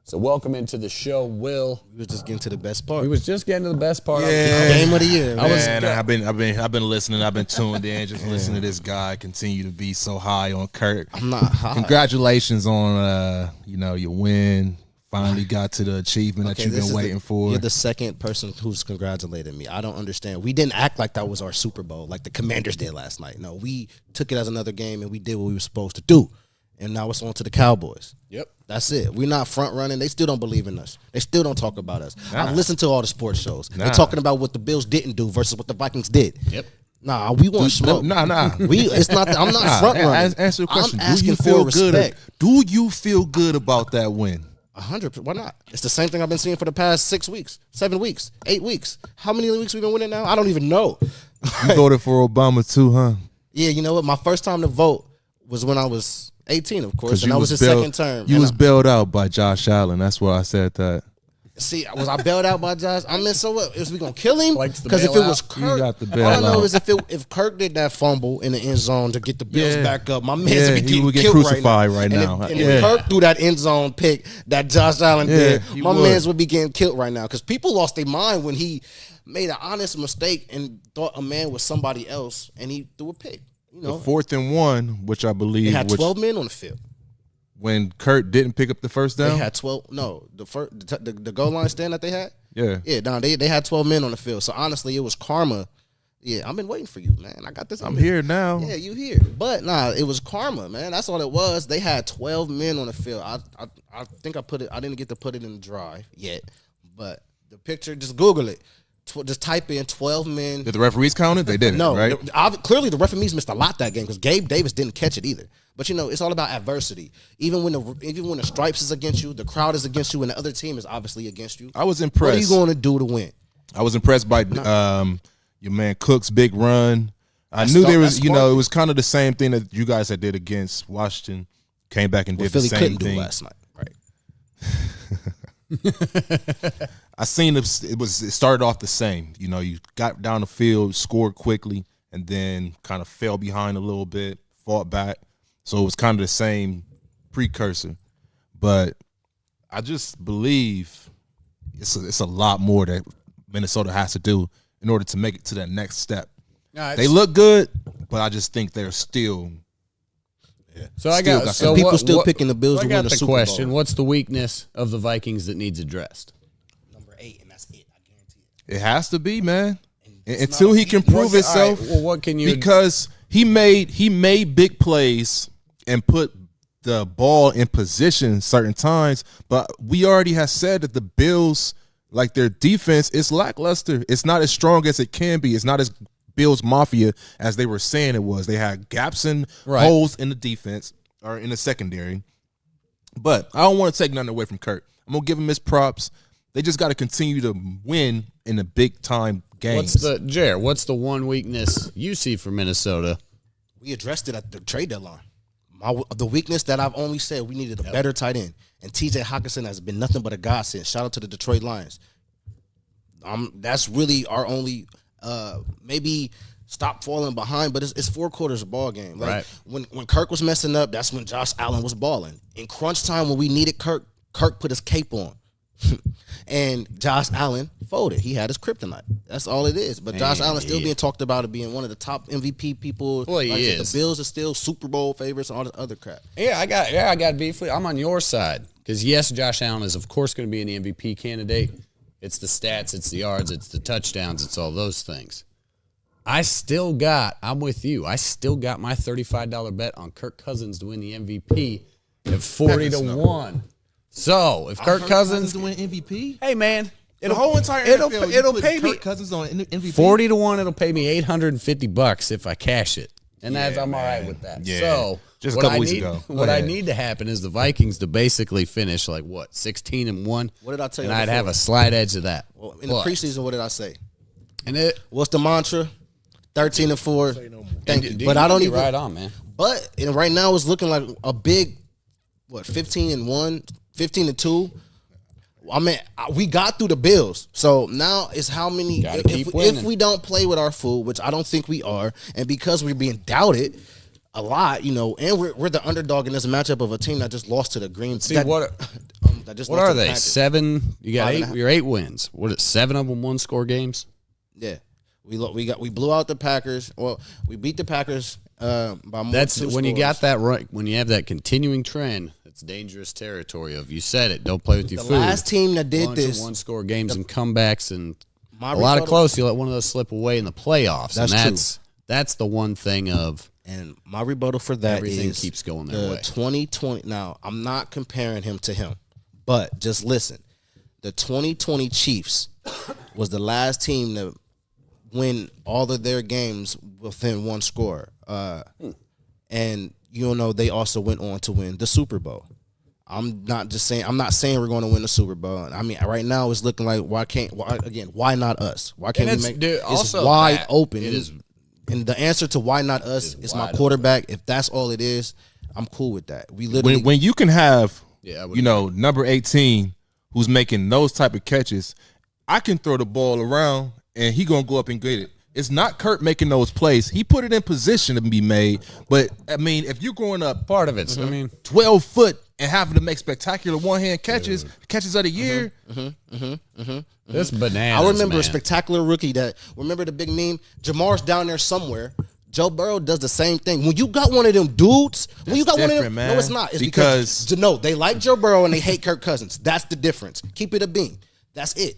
So welcome into the show, Will. We was just getting to the best part. We was just getting to the best part. Yeah. Game of the year, man. I've been listening. I've been tuned in, just listening to this guy continue to be so high on Kurt. I'm not high. Congratulations on your win. Finally got to the achievement that you've been waiting for. You're the second person who's congratulated me. I don't understand. We didn't act like that was our Super Bowl like the Commanders did last night. No, we took it as another game and we did what we were supposed to do. And now it's on to the Cowboys. Yep. That's it. We're not front running. They still don't believe in us. They still don't talk about us. I've listened to all the sports shows. They're talking about what the Bills didn't do versus what the Vikings did. Yep. Nah, we want smoke. It's not. I'm not front running. Answer the question. I'm asking for respect. Do you feel good about that win? 100%. Why not? It's the same thing I've been seeing for the past 6 weeks, 7 weeks, 8 weeks. How many weeks we've been winning now? I don't even know. You voted for Obama too, huh? Yeah, you know what? My first time to vote was when I was 18, of course, and that was his second term. You was bailed out by Josh Allen. That's why I said that. See, was I bailed out by Josh? I mean, so what? Is we gonna kill him? Likes the Because if it bailout. was You Kirk, got the all I know bailout. is if Kirk did that fumble in the end zone to get the Bills Yeah. back up, my man Yeah, would be he getting would get killed crucified right And now. If, and Yeah. if Kirk threw that end zone pick that Josh Allen Yeah, did, he my would. man's would be getting killed right now because people lost their mind when he made an honest mistake and thought a man was somebody else and he threw a pick. You The know, 4th and 1, which I they believe, had which 12 men on the field. when Kurt didn't pick up the first They down. had 12. No, the goal line stand that they had. Yeah. Yeah, no, they had 12 men on the field. So honestly, it was karma. Yeah, I've been waiting for you, man. I got this. I'm here now. Yeah, you here. But nah, it was karma, man. That's all it was. They had 12 men on the field. I think I put it. I didn't get to put it in the drive yet, but the picture, just Google it. Just type in 12 men. Did the referees count it? They didn't, No, right? clearly the referees missed a lot that game because Gabe Davis didn't catch it either. But you know, it's all about adversity. Even when the stripes is against you, the crowd is against you, and the other team is obviously against you. I was What impressed. are you going to do to win? I was impressed by your man Cook's big run. I knew smart- there was, that's it smart. was kind of the same thing that you guys had did against Washington. Came back and What did the Philly same couldn't thing. do last night, right? I seen it started off the same. You know, you got down the field, scored quickly, and then kind of fell behind a little bit, fought back. So it was kind of the same precursor. But I just believe it's a lot more that Minnesota has to do in order to make it to that next step. They look good, but I just think they're still. So I Still got got so some- People what- still what- picking the Bills so to I got win the the Super question: Bowl. what's the weakness of the Vikings that needs addressed? Number 8, and that's it. I guarantee it. It has to be, man. Until he can prove What- himself. all right, well, what can you? Because he made big plays and put the ball in position certain times, but we already have said that the Bills, like their defense, is lackluster. It's not as strong as it can be. It's not as Bills Mafia as they were saying it was. They had gaps and Right. holes in the defense or in the secondary. But I don't want to take nothing away from Kurt. I'm gonna give him his props. They just got to continue to win in the big time games. What's the one weakness you see for Minnesota? We addressed it at the trade deadline. The weakness that I've only said, we needed a better tight end. And TJ Hawkinson has been nothing but a godsend. Shout out to the Detroit Lions. That's really our only maybe stop falling behind, but it's 4 quarters of ball game. Like Right. when Kirk was messing up, that's when Josh Allen was balling. In crunch time when we needed Kirk put his cape on. And Josh Allen folded. He had his kryptonite. That's all it is. But Josh Allen still being talked about as being one of the top MVP people. Well, he Like I said, is. The Bills are still Super Bowl favorites and all this other crap. I got to be. I'm on your side because yes, Josh Allen is of course going to be an MVP candidate. It's the stats, it's the yards, it's the touchdowns, it's all those things. I'm with you. I still got my $35 bet on Kirk Cousins to win the MVP at 40-1. So if Kirk Cousins, to win MVP, hey man, the whole entire it'll NFL, it'll you put pay me Kirk Cousins on MVP. 40-1. It'll pay me $850 if I cash it, and I'm all right with that. Yeah. So Just a what couple I weeks need- ago. Go what I ahead. need to happen is the Vikings to basically finish like 16-1. What did I tell you And I'd before? have a slight edge of that. Well, in the preseason, what did I say? And it. What's the mantra? 13-4. Thank you. Dude, But I don't be even. right on, man. But right now it's looking like a big, 15-1, 15-2. I mean, we got through the Bills, so now it's how many. Gotta keep If winning. we don't play with our food, which I don't think we are, and because we're being doubted a lot, and we're the underdog in this matchup of a team that just lost to the Green. See, that, what that just what lost are to the they? Packers. 7? You got 5.5. You're 8 wins. What is 7 of them 1-score games? Yeah, we blew out the Packers. Well, we beat the Packers by more. That's than 2 when you got scores. that right. When you have that continuing trend, it's dangerous territory. Of you said it. Don't play with your The food. last team that did Bunch of this. 1-score games and comebacks and My a lot of rebuttal- close. You let one of those slip away in the playoffs. That's and that's the one thing of And my rebuttal for that everything is keeps going their the way. 2020. Now, I'm not comparing him to him, but just listen. The 2020 Chiefs was the last team to win all of their games within 1 score. And they also went on to win the Super Bowl. I'm not saying we're going to win the Super Bowl. I mean, right now it's looking like why not us? Why can't And we it's- make dude, it's also wide that, open? it is- And the answer to why not us is my wide quarterback. If that's all it is, I'm cool with that. We literally When you can have, Yeah, I would number 18, who's making those type of catches, I can throw the ball around and he gonna go up and get it. It's not Kurt making those plays. He put it in position to be made. But, I mean, if you're going up Part of it. I mean, 12 foot and having to make spectacular one-hand catches of the year. this bananas, I remember man. a spectacular rookie remember the big meme? Jamar's down there somewhere. Joe Burrow does the same thing. When you got one of them dudes, when you got one of them, man. no, it's not. It's Because no, they like Joe Burrow and they hate Kirk Cousins. That's the difference. Keep it a bean. That's it.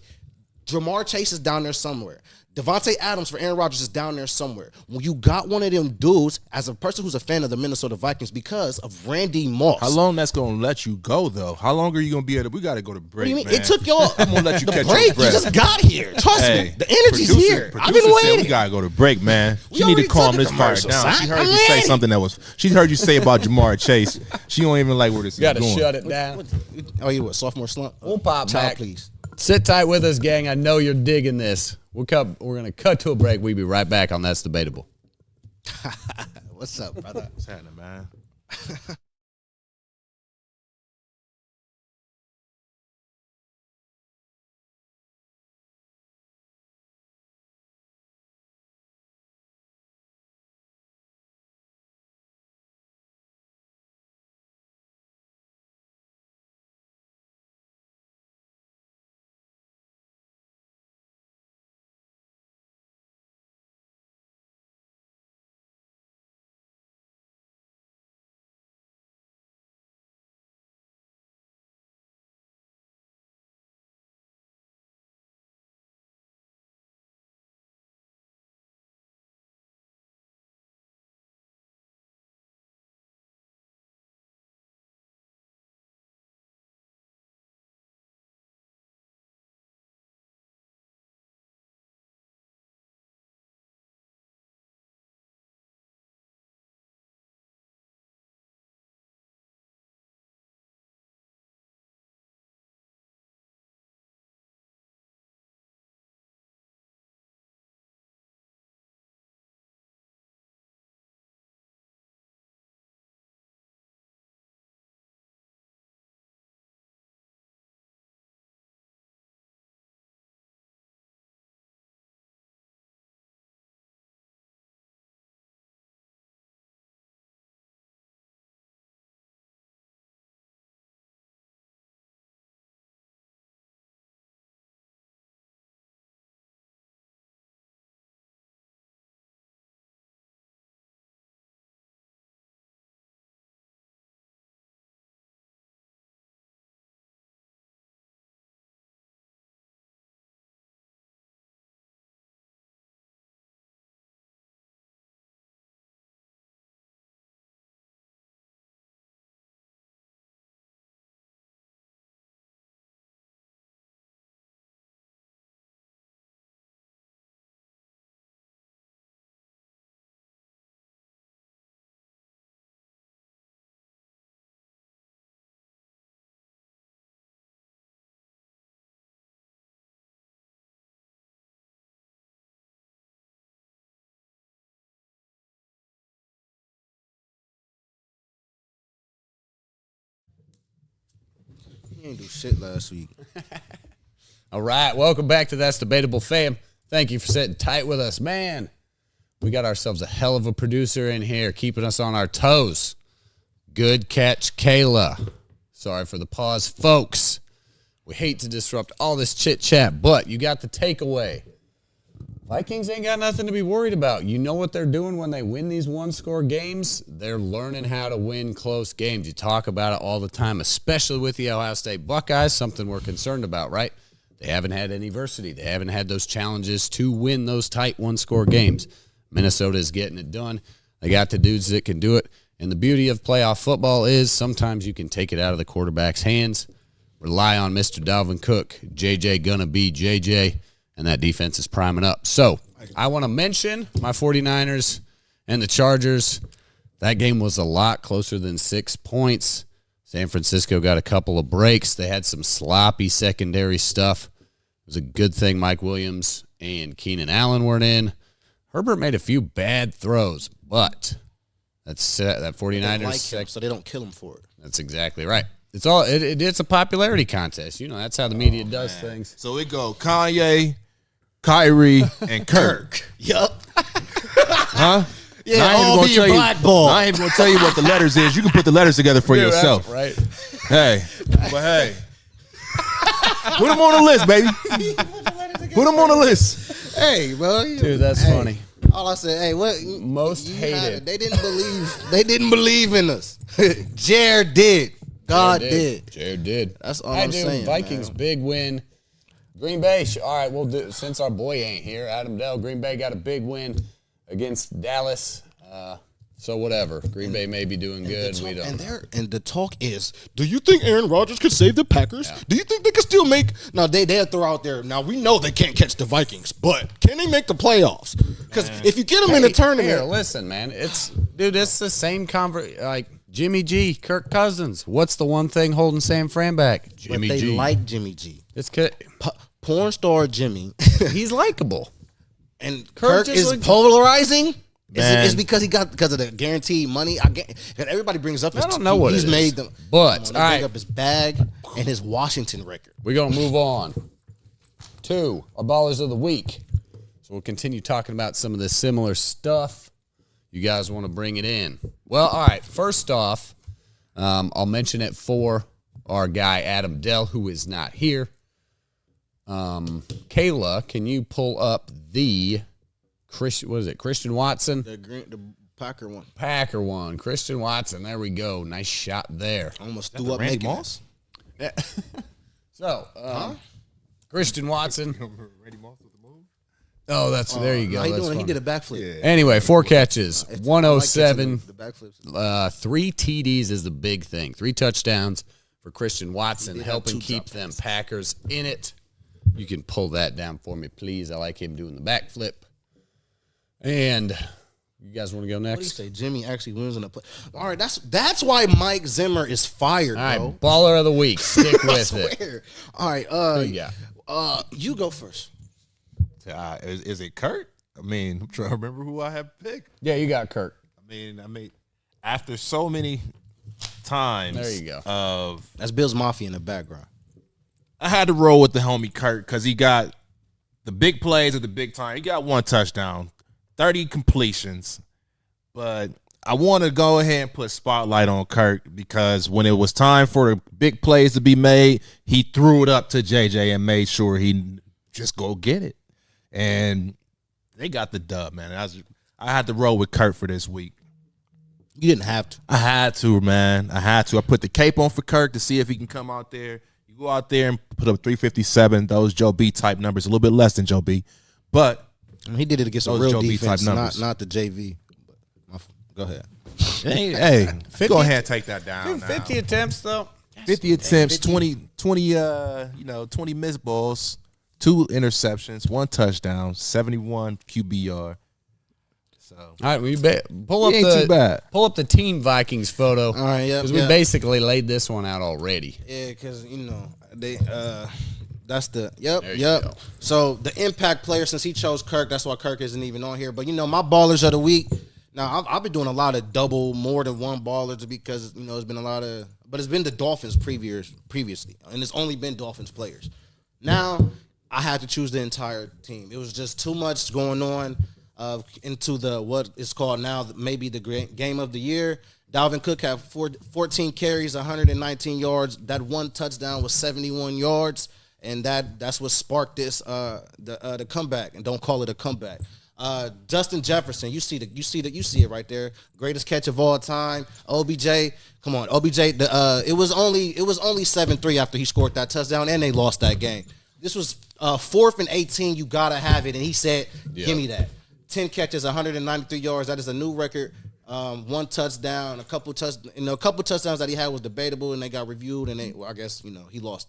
Jamar Chase is down there somewhere. Devontae Adams for Aaron Rodgers is down there somewhere. When you got one of them dudes, as a person who's a fan of the Minnesota Vikings, because of Randy Moss. how long that's going to let you go, though? How long are you going to be able to? We got to go to break, What do you mean? man. It took y'all. I'm going to let you the catch break. your breath. You just got here. Trust me. The energy's here. I've been Producer said waiting. we got to go to break, man. We She need to already calm took a this fire commercial, down. son. She heard I'm you say ready. something she heard you say about Jamar Chase. She don't even like where this is Got to going. shut it down. Oh, you what? Sophomore slump? We'll pop Child, back. please. Sit tight with us, gang. I know you're digging this. We're going to cut to a break. We'll be right back on That's Debatable. What's up, brother? What's happening, man? He ain't do shit last week. All right, welcome back to That's Debatable, fam. Thank you for sitting tight with us, man. We got ourselves a hell of a producer in here, keeping us on our toes. Good catch, Kayla. Sorry for the pause, folks. We hate to disrupt all this chit-chat, but you got the takeaway. Vikings ain't got nothing to be worried about. You know what they're doing when they win these one-score games? They're learning how to win close games. You talk about it all the time, especially with the Ohio State Buckeyes, something we're concerned about, right? They haven't had any adversity. They haven't had those challenges to win those tight one-score games. Minnesota is getting it done. They got the dudes that can do it. And the beauty of playoff football is sometimes you can take it out of the quarterback's hands, rely on Mr. Dalvin Cook, JJ gonna be JJ, and that defense is priming up. So I want to mention my 49ers and the Chargers. That game was a lot closer than 6 points. San Francisco got a couple of breaks. They had some sloppy secondary stuff. It was a good thing Mike Williams and Keenan Allen weren't in. Herbert made a few bad throws, but that 49ers They like him, so they don't kill him for it. That's exactly right. It's a popularity contest. You know, that's how the media does things. So it go Kanye, Kyrie, and Kirk. Yup. Huh? Yeah, Now, I ain't even all gonna being tell you- blackballed. I ain't even gonna tell you what the letters is. You can put the letters together for yourself. Right. Hey, but hey, put them on the list, baby. Put them on the list. Hey, bro. Dude, that's funny. All I said, hey, what? Most you hated. They didn't believe. They didn't believe in us. Jared did. God did. Jared did. That's all I'm saying, Vikings, man. big win. Green Bay, all right, we'll do, since our boy ain't here, Adam Dell, Green Bay got a big win against Dallas. So whatever. Green Bay may be doing good. We don't. And the talk is, do you think Aaron Rodgers could save the Packers? Yeah. Do you think they could still make? Now they'll throw out there. Now we know they can't catch the Vikings, but can they make the playoffs? Because if you get them in the tournament, Here, listen, man. It's the same like Jimmy G, Kirk Cousins. What's the one thing holding San Fran back? Jimmy but they G. like Jimmy G. It's good. Porn star Jimmy. He's likable. And Kirk Kirk is just polarizing. Man. Is because of the guaranteed money? And everybody brings up. I don't know what he's it is. made them. But, They all bring right. up his bag and his Washington record. We're going to move on to our Ballers of the Week. So we'll continue talking about some of the similar stuff. You guys want to bring it in. Well, all right. First off, I'll mention it for our guy, Adam Dell, who is not here. Kayla, can you pull up the Christian Watson? The Packer one. Packer one. Christian Watson. There we go. Nice shot there. Almost threw up Randy making Moss? So, Christian Watson. Randy Moss with the move? Oh, there you go. How you That's doing? He funny. did a backflip. Anyway, 4 catches, I like 107, catching the backflips. 3 TDs is the big thing. 3 touchdowns for Christian Watson, did have helping 2 keep top them passes. Packers in it. You can pull that down for me, please. I like him doing the backflip. And you guys want to go What do you next? say? Jimmy actually wins in a play. All right, that's why Mike Zimmer is fired, All right, bro. baller of the week. Stick I with it. swear. All right, Who you got? you go first. Is it Kurt? I mean, I'm trying to remember who I have picked. Yeah, you got Kirk. I mean, after so many times There you go. of That's Bill's Mafia in the background. I had to roll with the homie Kurt because he got the big plays at the big time. He got 1 touchdown, 30 completions. But I want to go ahead and put spotlight on Kurt because when it was time for the big plays to be made, he threw it up to JJ and made sure he just go get it. And they got the dub, man. I had to roll with Kurt for this week. You didn't have to. I had to, man. I had to. I put the cape on for Kirk to see if he can come out there. You go out there and put up 357, those Joe B type numbers, a little bit less than Joe B. But I mean, he did it against a Those real Joe B defense, type numbers. not the JV. Go ahead. hey, go ahead and take that down. 50 attempts, though. 50 attempts, 20 missed balls, 2 interceptions, 1 touchdown, 71 QBR. So All right, pull up He ain't too bad. pull up the Team Vikings photo. All right, yeah, Because we yeah. basically laid this one out already. Yeah, because they that's the yep. There you go. So the impact player, since he chose Kirk, that's why Kirk isn't even on here. But my ballers of the week. Now I've been doing a lot of more than one ballers because it's been a lot of, but it's been the Dolphins previously, and it's only been Dolphins players. Now I had to choose the entire team. It was just too much going on into the what is called now maybe the game of the year. Dalvin Cook had 14 carries, 119 yards. That 1 touchdown was 71 yards, and that's what sparked this the comeback. And don't call it a comeback. Justin Jefferson, you see it right there. Greatest catch of all time. OBJ, come on, OBJ. It was only 7-3 after he scored that touchdown, and they lost that game. This was 4th and 18. You gotta have it, and he said, "Give me that." 10 catches, 193 yards. That is a new record. 1 touchdown, a couple touchdowns that he had was debatable, and they got reviewed, and I guess he lost.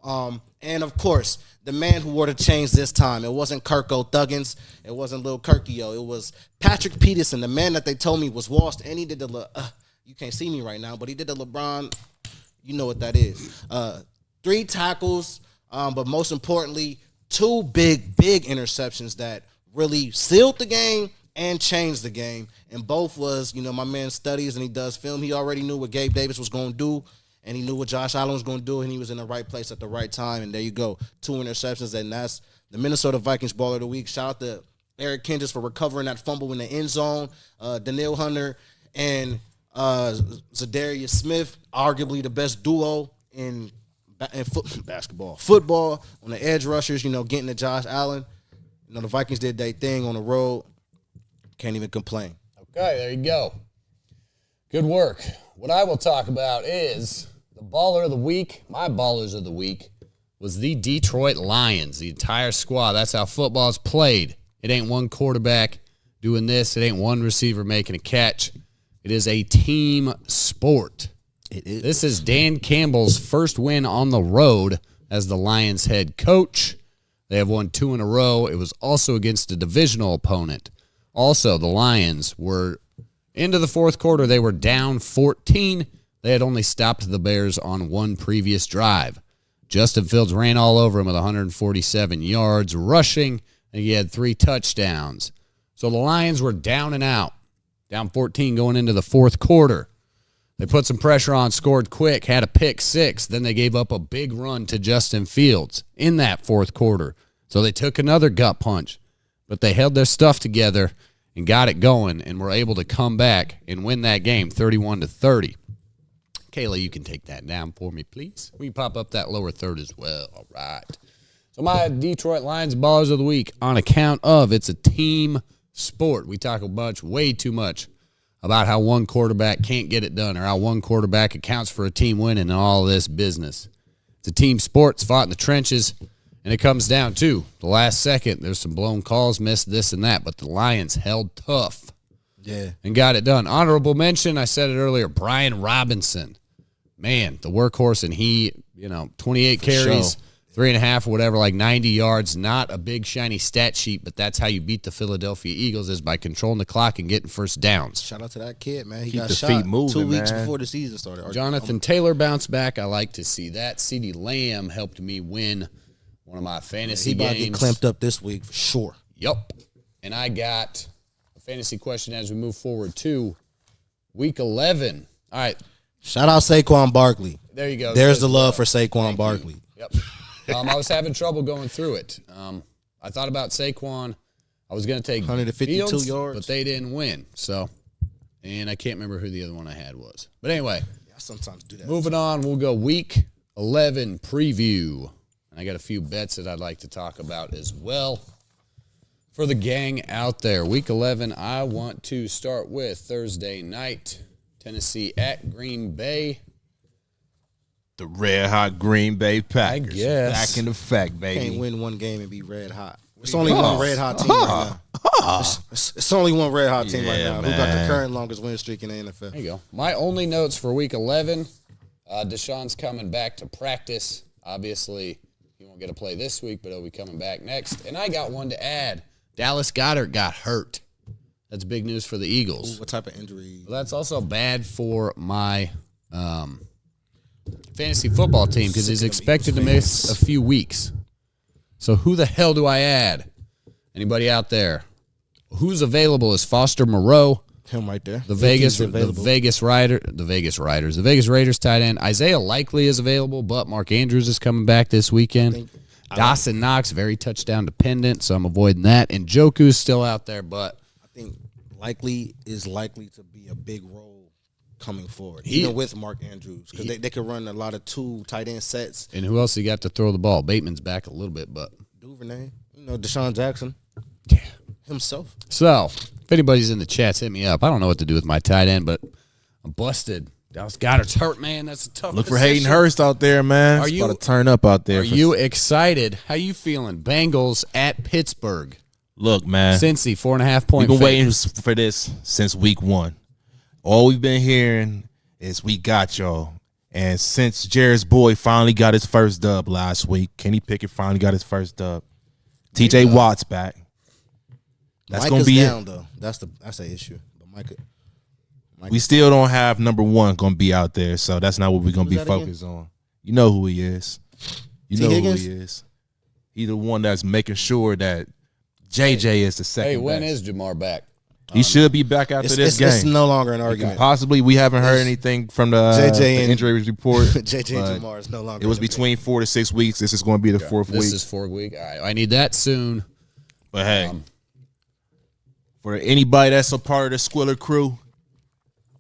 And of course, the man who wore the chains this time, it wasn't Kirko Thuggins, it wasn't Lil Kirkio, it was Patrick Peterson, the man that they told me was washed, and he did you can't see me right now, but he did the LeBron, you know what that is. 3 tackles, but most importantly, 2 big interceptions that really sealed the game and changed the game. And both was, my man studies and he does film. He already knew what Gabe Davis was going to do. and he knew what Josh Allen was going to do, and he was in the right place at the right time. And there you go, 2 interceptions, and that's the Minnesota Vikings Baller of the Week. Shout out to Eric Kendricks for recovering that fumble in the end zone. Daniil Hunter and Zadarius Smith, arguably the best duo in basketball. Football on the edge rushers, getting to Josh Allen. The Vikings did their thing on the road. Can't even complain. Okay, there you go. Good work. What I will talk about is the baller of the week. My ballers of the week was the Detroit Lions, the entire squad. That's how football's played. It ain't one quarterback doing this. It ain't one receiver making a catch. It is a team sport. It is. This is Dan Campbell's first win on the road as the Lions head coach. They have won 2 in a row. It was also against a divisional opponent. Also, the Lions were into the fourth quarter. They were down 14. They had only stopped the Bears on one previous drive. Justin Fields ran all over him with 147 yards rushing, and he had 3 touchdowns. So the Lions were down and out, down 14 going into the fourth quarter. They put some pressure on, scored quick, had a pick 6. Then they gave up a big run to Justin Fields in that fourth quarter. So they took another gut punch, but they held their stuff together and got it going and were able to come back and win that game 31-30. Kayla, you can take that down for me, please. We can pop up that lower third as well. All right. So my Detroit Lions ballers of the week, on account of it's a team sport. We talk a bunch, way too much, about how one quarterback can't get it done or how one quarterback accounts for a team winning and all this business. It's a team sport. It's fought in the trenches, and it comes down to the last second. There's some blown calls, missed this and that, but the Lions held tough. Yeah. And got it done. Honorable mention, I said it earlier, Brian Robinson. Man, the workhorse, and he, 28 carries, 3.5 or whatever, like 90 yards. Not a big, shiny stat sheet, but that's how you beat the Philadelphia Eagles, is by controlling the clock and getting first downs. Shout out to that kid, man. He Keep got the shot feet moving, 2 weeks man. before the season started. Jonathan Taylor bounced back. I like to see that. CeeDee Lamb helped me win one of my fantasy He about to games. get clamped up this week for sure. Yep. And I got a fantasy question as we move forward to week 11. All right. Shout out Saquon Barkley. There you go. There's the love for Saquon Barkley. Yep. I was having trouble going through it. I thought about Saquon. I was going to take 152 Fields, yards. but they didn't win. So, and I can't remember who the other one I had was. But anyway, I sometimes do that. moving on, we'll go week 11 preview. And I got a few bets that I'd like to talk about as well. For the gang out there, week 11, I want to start with Thursday night, Tennessee at Green Bay. The red hot Green Bay Packers. I guess. Back in effect, baby. Can't win one game and be red hot. It's only one red hot team right now. It's only one red hot team right now. Who got the current longest win streak in the NFL? There you go. My only notes for week 11, Deshaun's coming back to practice. Obviously, he won't get to play this week, but he'll be coming back next. And I got one to add. Dallas Goedert got hurt. That's big news for the Eagles. What type of injury? Well, that's also bad for my fantasy football team because he's expected to miss a few weeks. So who the hell do I add? Anybody out there? Who's available is Foster Moreau. Him right there. The Vegas Raiders tight end. Isaiah Likely is available, but Mark Andrews is coming back this weekend. Dawson Knox, very touchdown dependent, so I'm avoiding that. And Njoku's still out there, but I think likely to be a big role coming forward, even with Mark Andrews, because they could run a lot of 2 tight end sets. And who else you got to throw the ball? Bateman's back a little bit, but Duvernay, Deshaun Jackson, himself. So, if anybody's in the chats, hit me up. I don't know what to do with my tight end, but I'm busted. Dallas Goedert's hurt, man. That's a tough Look for position. Hayden Hurst out there, man. Are It's you- about to turn up out there. Are you excited? How you feeling? Bengals at Pittsburgh. Look, man. Cincy, 4.5 point We've been favorite. waiting for this since week 1. All we've been hearing is we got y'all. And since Jared's boy finally got his first dub last week, Kenny Pickett finally got his first dub. TJ Watt's back. That's Micah's gonna be down it. though. That's the issue. But Micah. We still don't have number 1 gonna be out there, so that's not what we're gonna be Who's that again? focused on. You know who he is. You T. know Higgins? who he is. He's the one that's making sure that JJ is the second. Hey, when best. is Jamar back? He should be back after this game. It's no longer an argument. Possibly, we haven't heard anything from the injury report. JJ and Jamar is no longer. It was between 4 to 6 weeks. This is going to be the fourth week. This is 4 week. All right, I need that soon. But hey, for anybody that's a part of the Squiller crew,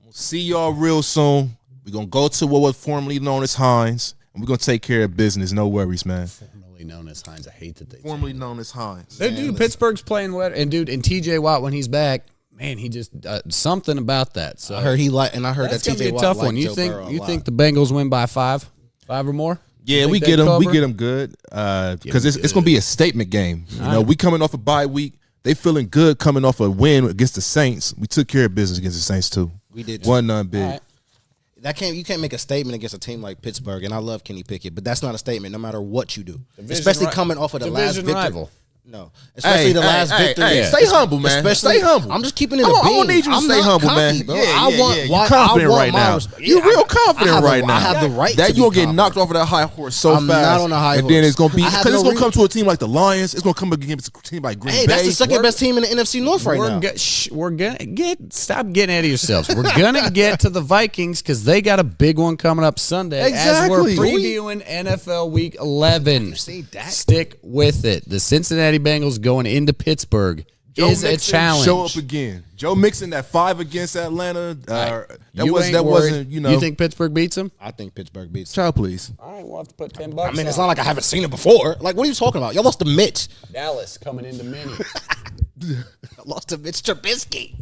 we'll see y'all real soon. We're going to go to what was formerly known as Hines, and we're going to take care of business. No worries, man. Formerly known as Hines. I hate that they Formerly known as Hines. Dude, Pittsburgh's playing well. And TJ Watt, when he's back, man, he just something about that. So I heard that's that gonna be TJ a Watt tough liked one. You Joe think Burrow a you lot. think the Bengals win by five or more? Yeah, we get them good because it's going to be a statement game. You know, we coming off a bye week. They feeling good coming off a win against the Saints. We took care of business against the Saints too. We did 1-0 big. You can't make a statement against a team like Pittsburgh, and I love Kenny Pickett, but that's not a statement no matter what you do. Especially coming off of the last victory. Rival. No, especially the last victory. Hey, stay humble, man. Stay humble. I'm just keeping it. I don't need you to stay humble, man. Bro. You're confident right now. You're real confident right now. I have the right. That to you gonna be get knocked off of that high horse so I'm fast. not on a high and horse. then it's gonna be because it's gonna come to a team like the Lions. It's gonna come against a team like Green Bay. That's the second best team in the NFC North right now. We're gonna stop getting ahead of yourselves. We're gonna get to the Vikings because they got a big one coming up Sunday. Exactly. As we're previewing NFL Week 11. See that? Stick with it. The Cincinnati Bengals going into Pittsburgh is a challenge. Show up again. Joe Mixon that 5 against Atlanta. That wasn't. You think Pittsburgh beats them? I think Pittsburgh beats. Child, please. All right, we'll have to put $10. I mean, it's not like I haven't seen it before. Like, what are you talking about? Y'all lost to Mitch. Dallas coming into mini. Lost to Mitch Trubisky.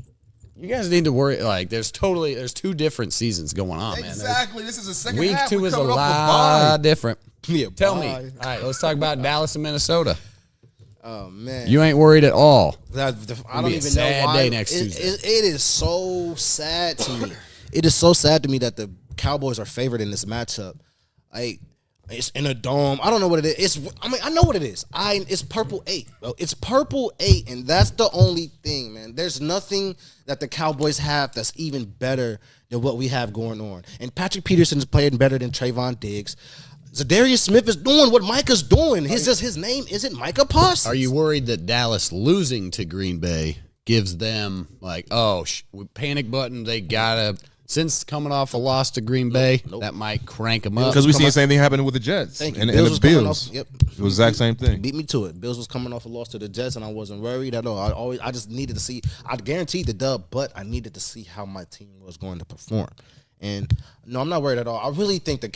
You guys need to worry. Like, there's 2 different seasons going on, man. Exactly. This is a second Week half. 2 We're is a coming off lot different. Yeah, Tell me. All right, let's talk about Dallas and Minnesota. Oh man, You ain't worried at all. I don't be a even sad know why. day next Tuesday. It is so sad to me. It is so sad to me that the Cowboys are favored in this matchup. Like, it's in a dome. I don't know what it is. I know what it is. It's purple 8, bro. It's purple 8, and that's the only thing, man. There's nothing that the Cowboys have that's even better than what we have going on. And Patrick Peterson is playing better than Trayvon Diggs. Zadarius Smith is doing what Micah's doing. His name isn't Micah Parsons. Are you worried that Dallas losing to Green Bay gives them like, panic button? They gotta, since coming off a loss to Green Bay, that might crank them up. Because we seen the same thing happening with the Jets and the Bills. Yep, it was the exact same thing. Beat me to it. Bills was coming off a loss to the Jets, and I wasn't worried at all. I just needed to see. I guaranteed the dub, but I needed to see how my team was going to perform. And no, I'm not worried at all. I really think the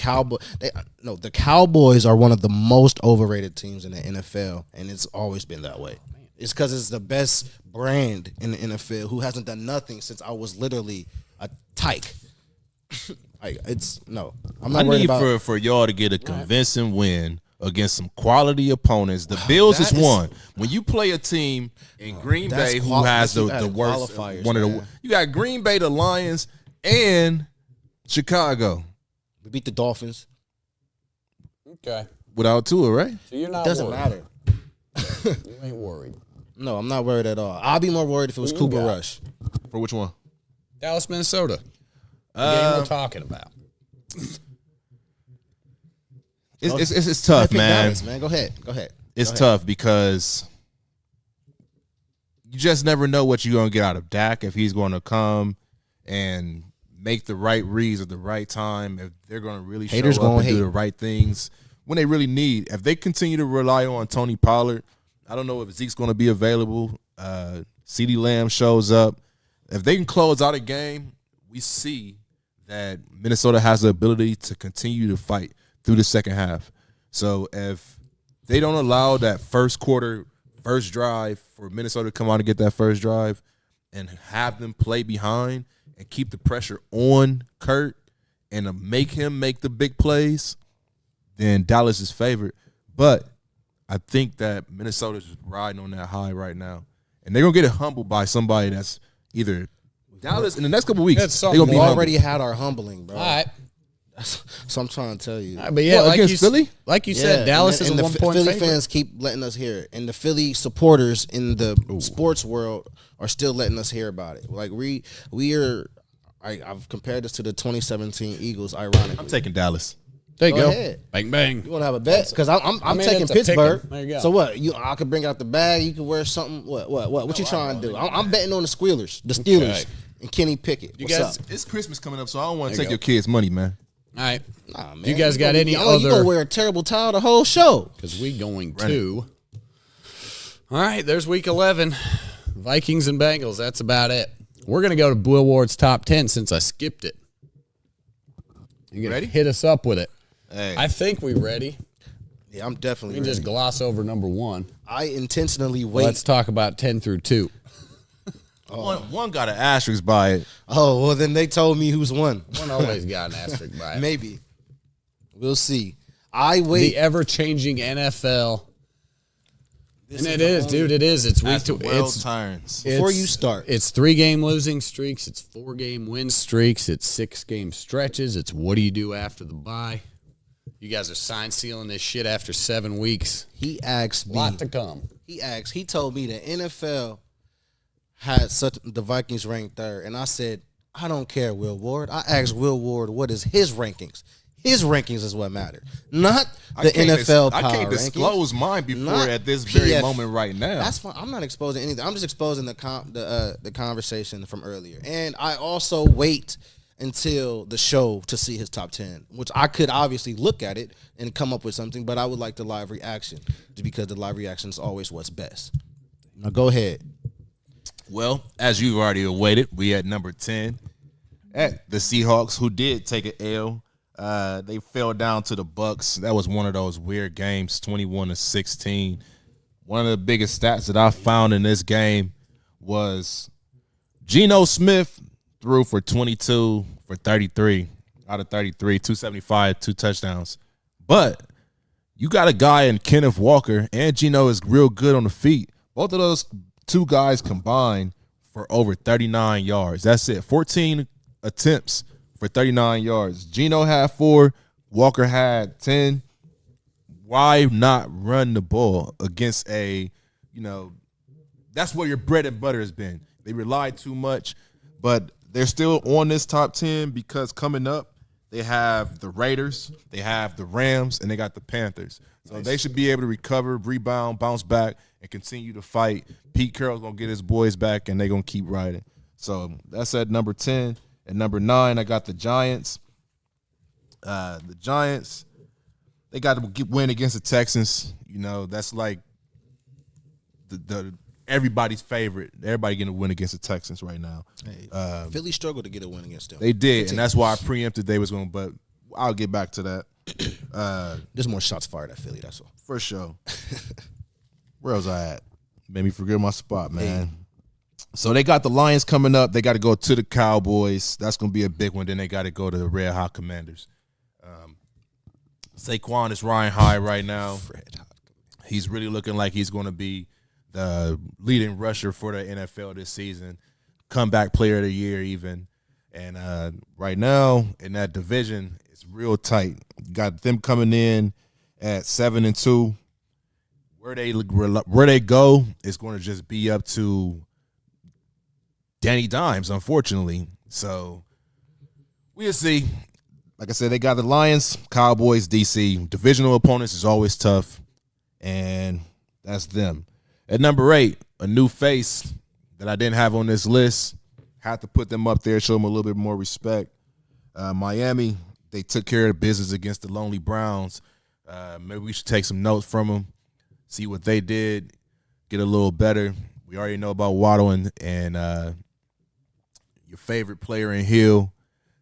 Cowboys are one of the most overrated teams in the NFL, and it's always been that way. It's because it's the best brand in the NFL who hasn't done nothing since I was literally a tyke. I'm not worried about. for y'all to get a convincing win against some quality opponents. The Bills is one. When you play a team in Green Bay who has the worst one of the, you got Green Bay, the Lions, and Chicago. We beat the Dolphins. Okay. Without Tua, right? So you're not Doesn't worried. matter. You ain't worried. No, I'm not worried at all. I'll be more worried if it was Cooper Rush. For which one? Dallas, Minnesota. The game we're talking about. It's tough, man. Dallas, man. Go ahead. It's tough because you just never know what you're going to get out of Dak, if he's going to come and make the right reads at the right time, if they're going to really show up and do the right things when they really need. If they continue to rely on Tony Pollard, I don't know if Zeke's going to be available. CeeDee Lamb shows up. If they can close out a game, we see that Minnesota has the ability to continue to fight through the second half. So if they don't allow that first quarter, first drive for Minnesota to come out and get that first drive and have them play behind and keep the pressure on Kurt and make him make the big plays, then Dallas is favored. But I think that Minnesota's riding on that high right now. And they're going to get humbled by somebody that's either Dallas in the next couple of weeks. They're going to be already had our humbling, bro. All right. So I'm trying to tell you. But yeah, Philly? Like you said, Dallas is a 1 point Philly favorite. fans keep letting us hear it. And the Philly supporters in the sports world are still letting us hear about it. Like we are I've compared this to the 2017 Eagles, ironically. I'm taking Dallas. There you Go go. ahead. Bang, bang. You want to have a bet? Because I'm I mean, taking it's a pick 'em. Pittsburgh. There you go. So what? I could bring out the bag. You could wear something. What you trying to do? I'm betting on the Squealers, the Steelers, Okay. and Kenny Pickett. You What's guys- up? It's Christmas coming up, so I don't want to There take you your kids' money, man. All right. Nah, man. You guys got any You other? gonna wear a terrible towel the whole show? Because we going to. All right, there's week 11. Vikings and Bengals. That's about it. We're going to go to Will Ward's top 10 since I skipped it. You Ready? Hit us up with it. Hey. I think we ready. Yeah, I'm We definitely can ready. just gloss over number 1. I intentionally wait. Let's talk about 10 through 2. One got an asterisk by it. Oh, well, then they told me who's won. One always got an asterisk by it. Maybe. We'll see. I wait. The ever-changing NFL. This And it the is, only- dude. It is. It's week As the 2. world It's turns. Before It's- you start. It's 3-game losing streaks. It's 4-game win streaks. It's 6-game stretches. It's what do you do after the bye? You guys are sign sealing this shit after 7 weeks. He asked me. Lot to come. He told me the NFL had the Vikings ranked third, and I said, I don't care, Will Ward. I asked Will Ward what is his rankings. His rankings is what mattered, not the NFL power I can't rankings. disclose mine before Not at this very PF. moment right now. That's fine. I'm not exposing anything. I'm just exposing the conversation from earlier. And I also wait until the show to see his top 10, which I could obviously look at it and come up with something, but I would like the live reaction because the live reaction is always what's best. Now go ahead. Well, as you've already awaited, we at number 10 at the Seahawks, who did take an L. They fell down to the Bucks. That was one of those weird games, 21-16. One of the biggest stats that I found in this game was Geno Smith threw for 22 for 33 out of 33, 275, 2 touchdowns. But you got a guy in Kenneth Walker, and Geno is real good on the feet. Both of those two guys combined for over 39 yards. That's it. 14 attempts for 39 yards. Geno had 4. Walker had 10. Why not run the ball against that's where your bread and butter has been. They relied too much, but they're still on this top 10 because coming up, they have the Raiders, they have the Rams, and they got the Panthers. So they should be able to recover, rebound, bounce back, and continue to fight. Pete Carroll's going to get his boys back, and they're going to keep riding. So that's at number 10. At number 9, I got the Giants. The Giants, they got to win against the Texans. That's like the everybody's favorite. Everybody getting a win against the Texans right now. Hey, Philly struggled to get a win against them. They did, and that's why I preempted they was going to, but I'll get back to that. There's more shots fired at Philly, that's all. For sure. Where was I at? Made me forget my spot, man. So they got the Lions coming up. They got to go to the Cowboys. That's going to be a big one. Then they got to go to the Red Hot Commanders. Saquon is riding high right now. He's really looking like he's going to be the leading rusher for the NFL this season. Comeback player of the year even. And right now in that division, it's real tight. You got them coming in at 7-2. Where they go is going to just be up to Danny Dimes, unfortunately. So we'll see. Like I said, they got the Lions, Cowboys, DC. Divisional opponents is always tough, and that's them. At number 8, a new face that I didn't have on this list. Had to put them up there, show them a little bit more respect. Miami, they took care of the business against the Lonely Browns. Maybe we should take some notes from them, see what they did, get a little better. We already know about Waddle and your favorite player in Hill.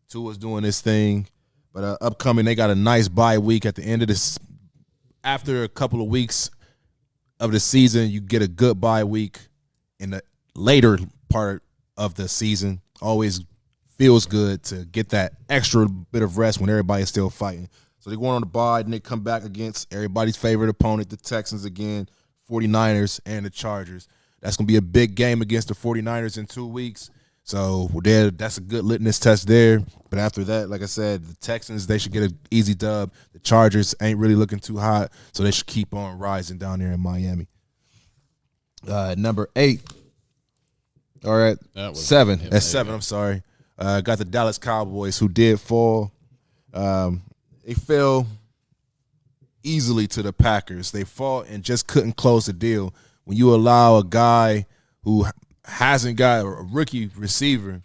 Tua's doing this thing. But upcoming, they got a nice bye week at the end of this. After a couple of weeks of the season, you get a good bye week in the later part of the season. Always feels good to get that extra bit of rest when everybody's still fighting. So they're going on the bye, and they come back against everybody's favorite opponent, the Texans again, 49ers, and the Chargers. That's going to be a big game against the 49ers in 2 weeks. So that's a good litmus test there. But after that, like I said, the Texans, they should get an easy dub. The Chargers ain't really looking too hot, so they should keep on rising down there in Miami. Number 8. All right, 7. That's 7, I'm sorry. Got the Dallas Cowboys, who did fall. they fell easily to the Packers. They fought and just couldn't close the deal. When you allow a guy who hasn't got a rookie receiver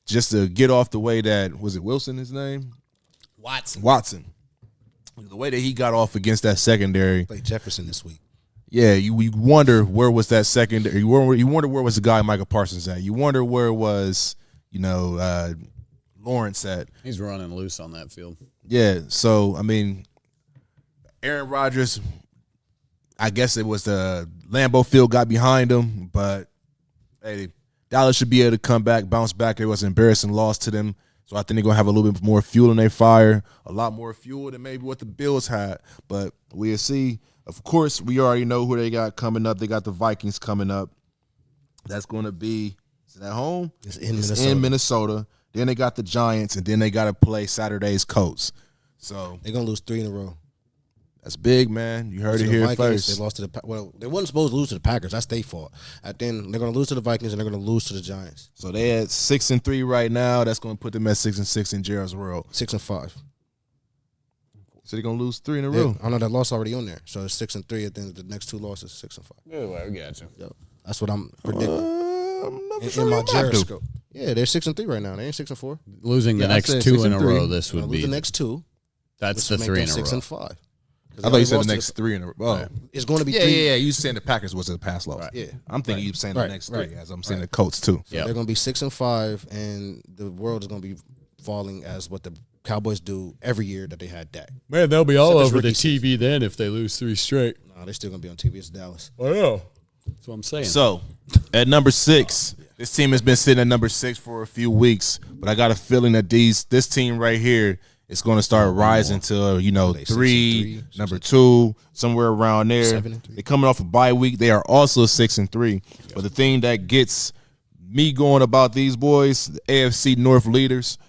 just to get off the way that, was it Wilson his name? Watson. The way that he got off against that secondary. Play Jefferson this week. Yeah, you wonder where was that secondary. You wonder where was the guy Michael Parsons at. You wonder where was, Lawrence at. He's running loose on that field. Yeah, so, I mean, Aaron Rodgers, I guess it was the Lambeau Field got behind him, but, hey, Dallas should be able to come back, bounce back. It was an embarrassing loss to them. So I think they're going to have a little bit more fuel in their fire, a lot more fuel than maybe what the Bills had. But we'll see. Of course, we already know who they got coming up. They got the Vikings coming up. That's going to be – is it at home? It's in Minnesota. Then they got the Giants, and then they got to play Saturday's Colts. So they're going to lose 3 in a row. That's big, man. You heard it here Vikings, first. They lost to they wasn't supposed to lose to the Packers. That's their fault. Then they're going to lose to the Vikings and they're going to lose to the Giants. So they at 6-3 right now. That's going to put them at 6-6 in Gerald's world. 6-5. So they're going to lose 3 in a row. I know that loss already on there. So it's 6-3. At the end of the next 2 losses, 6-5. Yeah, well, we got you. Yep. That's what I'm predicting. I'm not in sure my they might do. gyroscope. Yeah, they're 6-3 right now. They ain't 6-4. Losing the Yeah, I next said 2 in a 6-3. row, this would Lose be the next 2. that's which the would 3 make in a them row. 6-5. I thought you said the next 3 in a row. Oh. It's going to be Yeah, 3. yeah. You saying the Packers was a pass loss. Right. Yeah. I'm thinking you saying the Right, next 3 right, as I'm saying the Colts too. So Yep. they're going to be 6-5, and the world is going to be falling as what the Cowboys do every year that they had Dak. Man, they'll be all Except over the it's rookie TV then if they lose 3 straight. No, they're still going to be on TV. It's Dallas. I know. That's what I'm saying. So at number 6, this team has been sitting at number 6 for a few weeks, but I got a feeling that this team right here is going to start rising to 3, number 2, somewhere around there. 7-3. They're coming off a bye week. They are also 6-3. But the thing that gets me going about these boys, the AFC North leaders,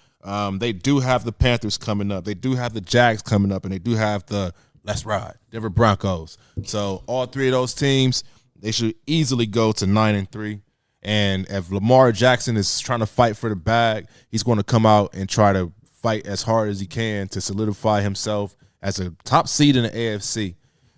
they do have the Panthers coming up. They do have the Jags coming up, and they do have the Let's Ride Denver Broncos. So all 3 of those teams, they should easily go to 9-3. And if Lamar Jackson is trying to fight for the bag, he's going to come out and try to fight as hard as he can to solidify himself as a top seed in the AFC.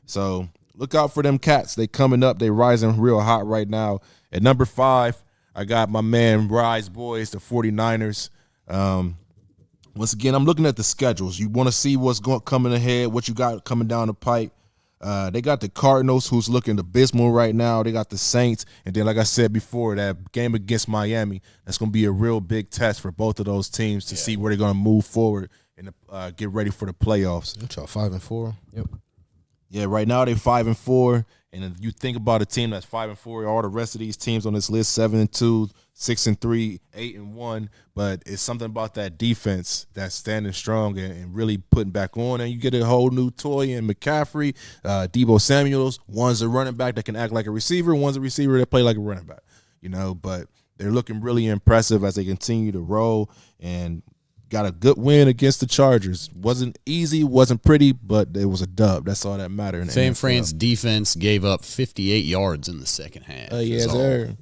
So look out for them cats. They coming up. They rising real hot right now. At number 5, I got my man Rise Boys, the 49ers. Once again, I'm looking at the schedules. You want to see what's coming ahead, what you got coming down the pipe. They got the Cardinals, who's looking abysmal right now. They got the Saints. And then, like I said before, that game against Miami, that's going to be a real big test for both of those teams to see where they're going to move forward and get ready for the playoffs. Y'all 5-4. Yep. Yeah, right now they're 5-4. And if you think about a team that's 5-4, all the rest of these teams on this list, 7-2, 6-3, 8-1, but it's something about that defense that's standing strong and really putting back on. And you get a whole new toy in McCaffrey, Deebo Samuels. One's a running back that can act like a receiver. One's a receiver that play like a running back. But they're looking really impressive as they continue to roll and got a good win against the Chargers. Wasn't easy, wasn't pretty, but it was a dub. That's all that mattered. In San NFL. Fran's defense gave up 58 yards in the second half. Yes, sir.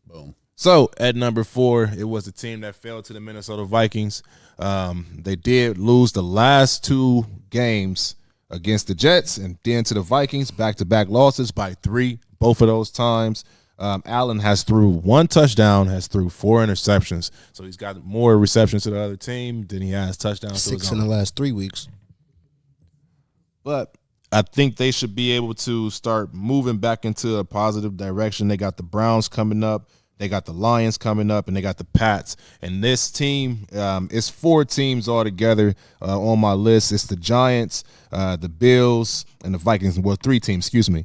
Boom. So at number 4, it was the team that fell to the Minnesota Vikings. They did lose the last 2 games against the Jets and then to the Vikings, back-to-back losses by 3, both of those times. Allen has threw 1 touchdown, has threw 4 interceptions. So he's got more receptions to the other team than he has touchdowns. 6 in the last 3 weeks. But I think they should be able to start moving back into a positive direction. They got the Browns coming up. They got the Lions coming up, and they got the Pats. And this team is 4 teams altogether on my list. It's the Giants, the Bills, and the Vikings. Well, 3 teams, excuse me.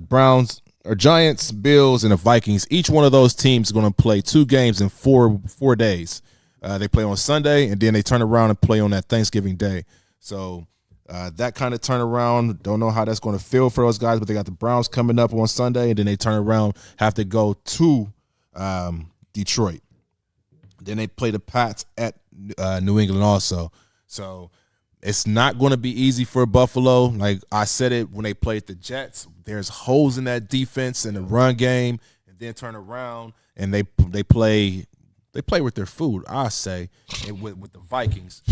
Browns or Giants, Bills, and the Vikings. Each one of those teams is going to play 2 games in 4 days. They play on Sunday, and then they turn around and play on that Thanksgiving Day. So that kind of turnaround, don't know how that's going to feel for those guys, but they got the Browns coming up on Sunday, and then they turn around, have to go to Detroit. Then they play the Pats at New England also. So it's not going to be easy for Buffalo. Like I said it when they played the Jets, there's holes in that defense and the run game, and then turn around and they play with their food, I say, with the Vikings.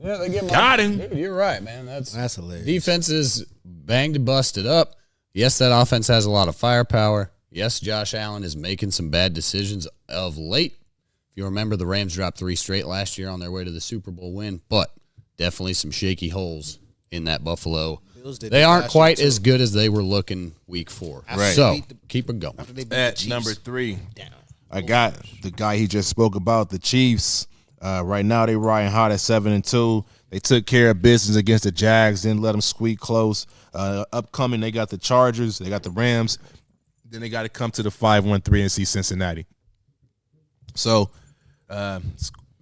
Yeah, they get Got him. Dude, you're right, man. That's hilarious. Defense is banged and busted up. Yes, that offense has a lot of firepower. Yes, Josh Allen is making some bad decisions of late. If you remember, the Rams dropped 3 straight last year on their way to the Super Bowl win, but definitely some shaky holes in that Buffalo. They aren't quite as good as they were looking week 4. Right. So keep it going. At number 3, I got the guy he just spoke about, the Chiefs. Right now, they riding hot at 7-2. They took care of business against the Jags, didn't let them squeak close. Upcoming, they got the Chargers, they got the Rams. Then they got to come to the 5-1-3 and see Cincinnati. So,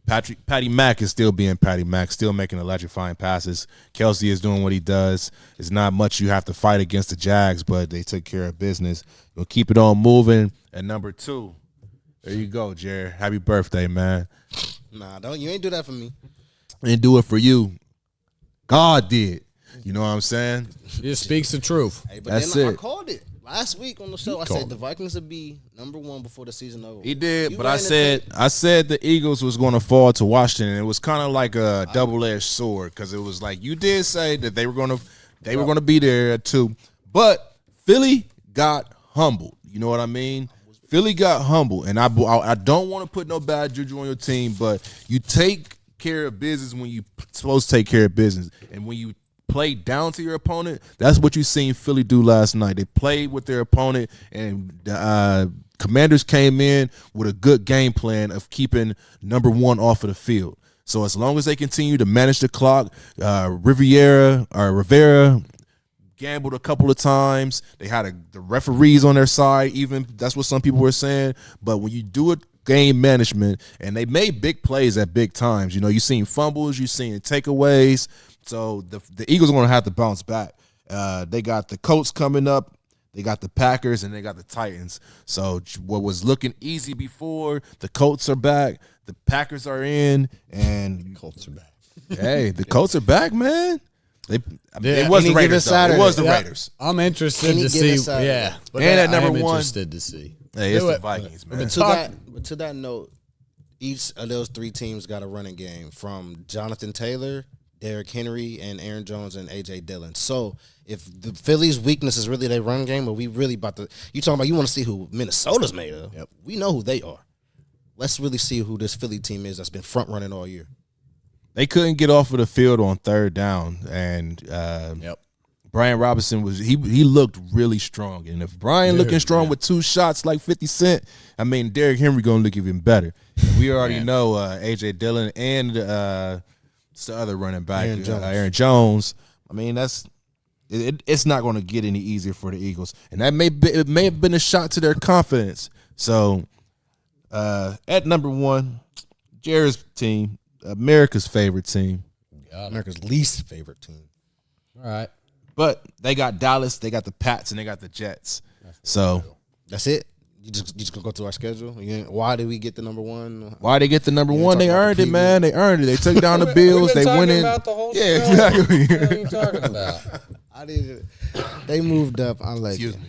Patty Mack is still being Patty Mack, still making electrifying passes. Kelsey is doing what he does. It's not much you have to fight against the Jags, but they took care of business. We'll keep it on moving. At number 2, there you go, Jared. Happy birthday, man. Nah, you ain't do that for me. I didn't do it for you. God did. You know what I'm saying? It speaks the truth. Hey, but That's then I it. called it last week on the show. I said the Vikings would be number 1 before the season over. He did, You but ran I said the Eagles was going to fall to Washington. It was kind of like a double-edged sword because it was like you did say that they were going to be there at 2, but Philly got humbled. You know what I mean? Philly got humbled, and I don't want to put no bad juju on your team, but you take care of business when you're supposed to take care of business, and when you play down to your opponent, that's what you seen Philly do last night. They played with their opponent, and the Commanders came in with a good game plan of keeping number 1 off of the field. So as long as they continue to manage the clock, Rivera gambled a couple of times. They had the referees on their side, even that's what some people were saying. But when you do it, game management, and they made big plays at big times. You know, you seen fumbles, you seen takeaways. So the Eagles are going to have to bounce back. They got the Colts coming up. They got the Packers, and they got the Titans. So what was looking easy before, the Colts are back. The Packers are in, and the Colts are back. Hey, the Colts are back, man. It was the Raiders. It was the Raiders. I'm interested to see. Yeah, but and at number 1, interested to see. Hey, it's the Vikings, man. But to that note, each of those 3 teams got a running game from Jonathan Taylor, Derrick Henry, and Aaron Jones and A.J. Dillon. So if the Phillies' weakness is really their run game, but we really about to – you talking about you want to see who Minnesota's made of. Yep. We know who they are. Let's really see who this Philly team is that's been front-running all year. They couldn't get off of the field on 3rd down, and Brian Robinson he looked really strong. And if Brian looking strong with 2 shots like 50 Cent, I mean, Derrick Henry going to look even better. We already know A.J. Dillon and it's the other running back, Aaron Jones. I mean, it's not going to get any easier for the Eagles. And that it may have been a shot to their confidence. So at number 1, Jared's team, America's favorite team. America's least favorite team. All right. But they got Dallas, they got the Pats, and they got the Jets. So that's it. You just gonna go through our schedule. Why did we get the number 1? Why they get the number 1? They earned it, man. They earned it. They took down the Bills. They went in. About the whole yeah, show. exactly. What are you talking about? They moved up. I like Excuse it. me.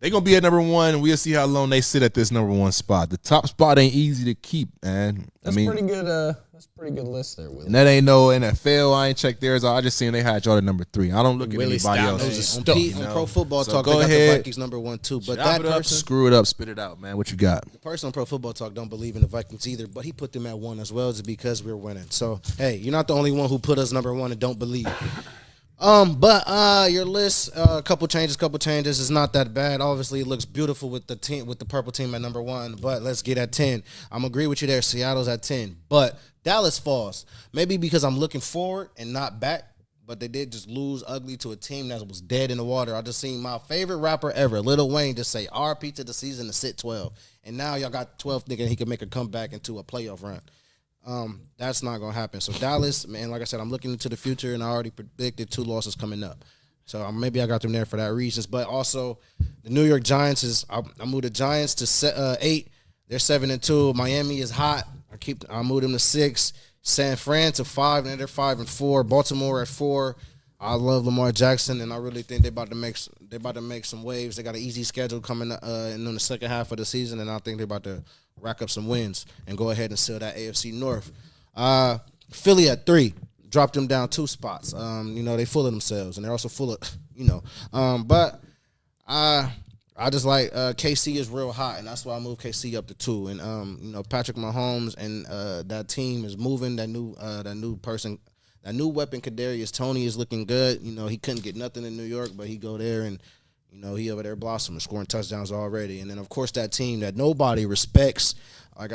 They're going to be at number 1, and we'll see how long they sit at this number 1 spot. The top spot ain't easy to keep, man. That's pretty good. That's a pretty good list there, Willie. And that ain't no NFL. I ain't checked theirs. I just seen they had y'all at number 3. I don't look at anybody else. On Pro Football Talk, go they got ahead. the Vikings number 1 too. But Chop that it up, person, screw it up, spit it out, man. What you got? the person on Pro Football Talk don't believe in the Vikings either. But he put them at 1 as well, is because we're winning. So hey, you're not the only one who put us number 1 and don't believe. But your list, a couple changes. It's not that bad. Obviously, it looks beautiful with the team, with the purple team at number 1. But let's get at 10. I'm agree with you there. Seattle's at 10, but Dallas falls. Maybe because I'm looking forward and not back. But they did just lose ugly to a team that was dead in the water. I just seen my favorite rapper ever, Lil Wayne, just say RP to the season to sit 12. And now y'all got 12 thinking he can make a comeback into a playoff run. That's not gonna happen. So Dallas, man, like I said, I'm looking into the future, and I already predicted 2 losses coming up. So maybe I got them there for that reasons. But also, the New York Giants I moved the Giants to 8. They're 7-2. Miami is hot. I moved them to 6. San Fran to 5, and they're 5-4. Baltimore at 4. I love Lamar Jackson, and I really think they're about to make some waves. They got an easy schedule coming in the second half of the season, and I think they're about to rack up some wins and go ahead and seal that AFC North. Philly at 3. Dropped them down 2 spots. They full of themselves, and they're also full of, but I just like KC is real hot, and that's why I moved KC up to 2. And Patrick Mahomes and that team is moving. That new weapon, Kadarius Toney, is looking good. He couldn't get nothing in New York, but he go there and he over there blossoming, scoring touchdowns already. And then of course that team that nobody respects. Like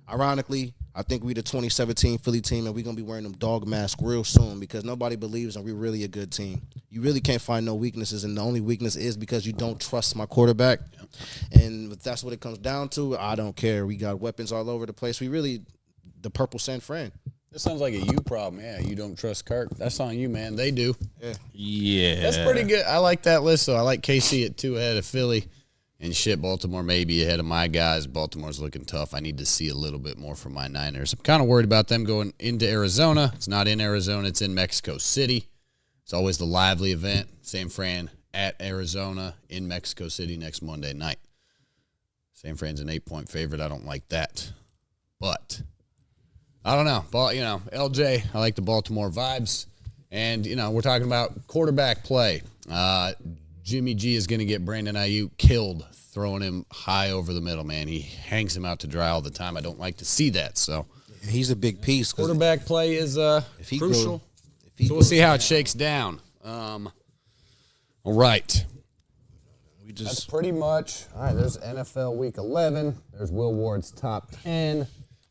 ironically, I think we the 2017 Philly team, and we're going to be wearing them dog masks real soon because nobody believes that we're really a good team. You really can't find no weaknesses, and the only weakness is because you don't trust my quarterback. And if that's what it comes down to, I don't care. We got weapons all over the place. We really the purple San Fran. This sounds like a you problem. Yeah, you don't trust Kirk. That's on you, man. They do. Yeah. That's pretty good. I like that list, though. I like KC at 2 ahead of Philly. And shit, Baltimore may be ahead of my guys. Baltimore's looking tough. I need to see a little bit more from my Niners. I'm kind of worried about them going into Arizona. It's not in Arizona. It's in Mexico City. It's always the lively event. San Fran at Arizona in Mexico City next Monday night. San Fran's an 8-point favorite. I don't like that. But I don't know. LJ, I like the Baltimore vibes. And, we're talking about quarterback play. Jimmy G is going to get Brandon Ayuk killed, throwing him high over the middle, man. He hangs him out to dry all the time. I don't like to see that. So he's a big piece. Quarterback play is crucial. So we'll see how it shakes down. All right. That's pretty much. All right, there's NFL Week 11. There's Will Ward's Top 10.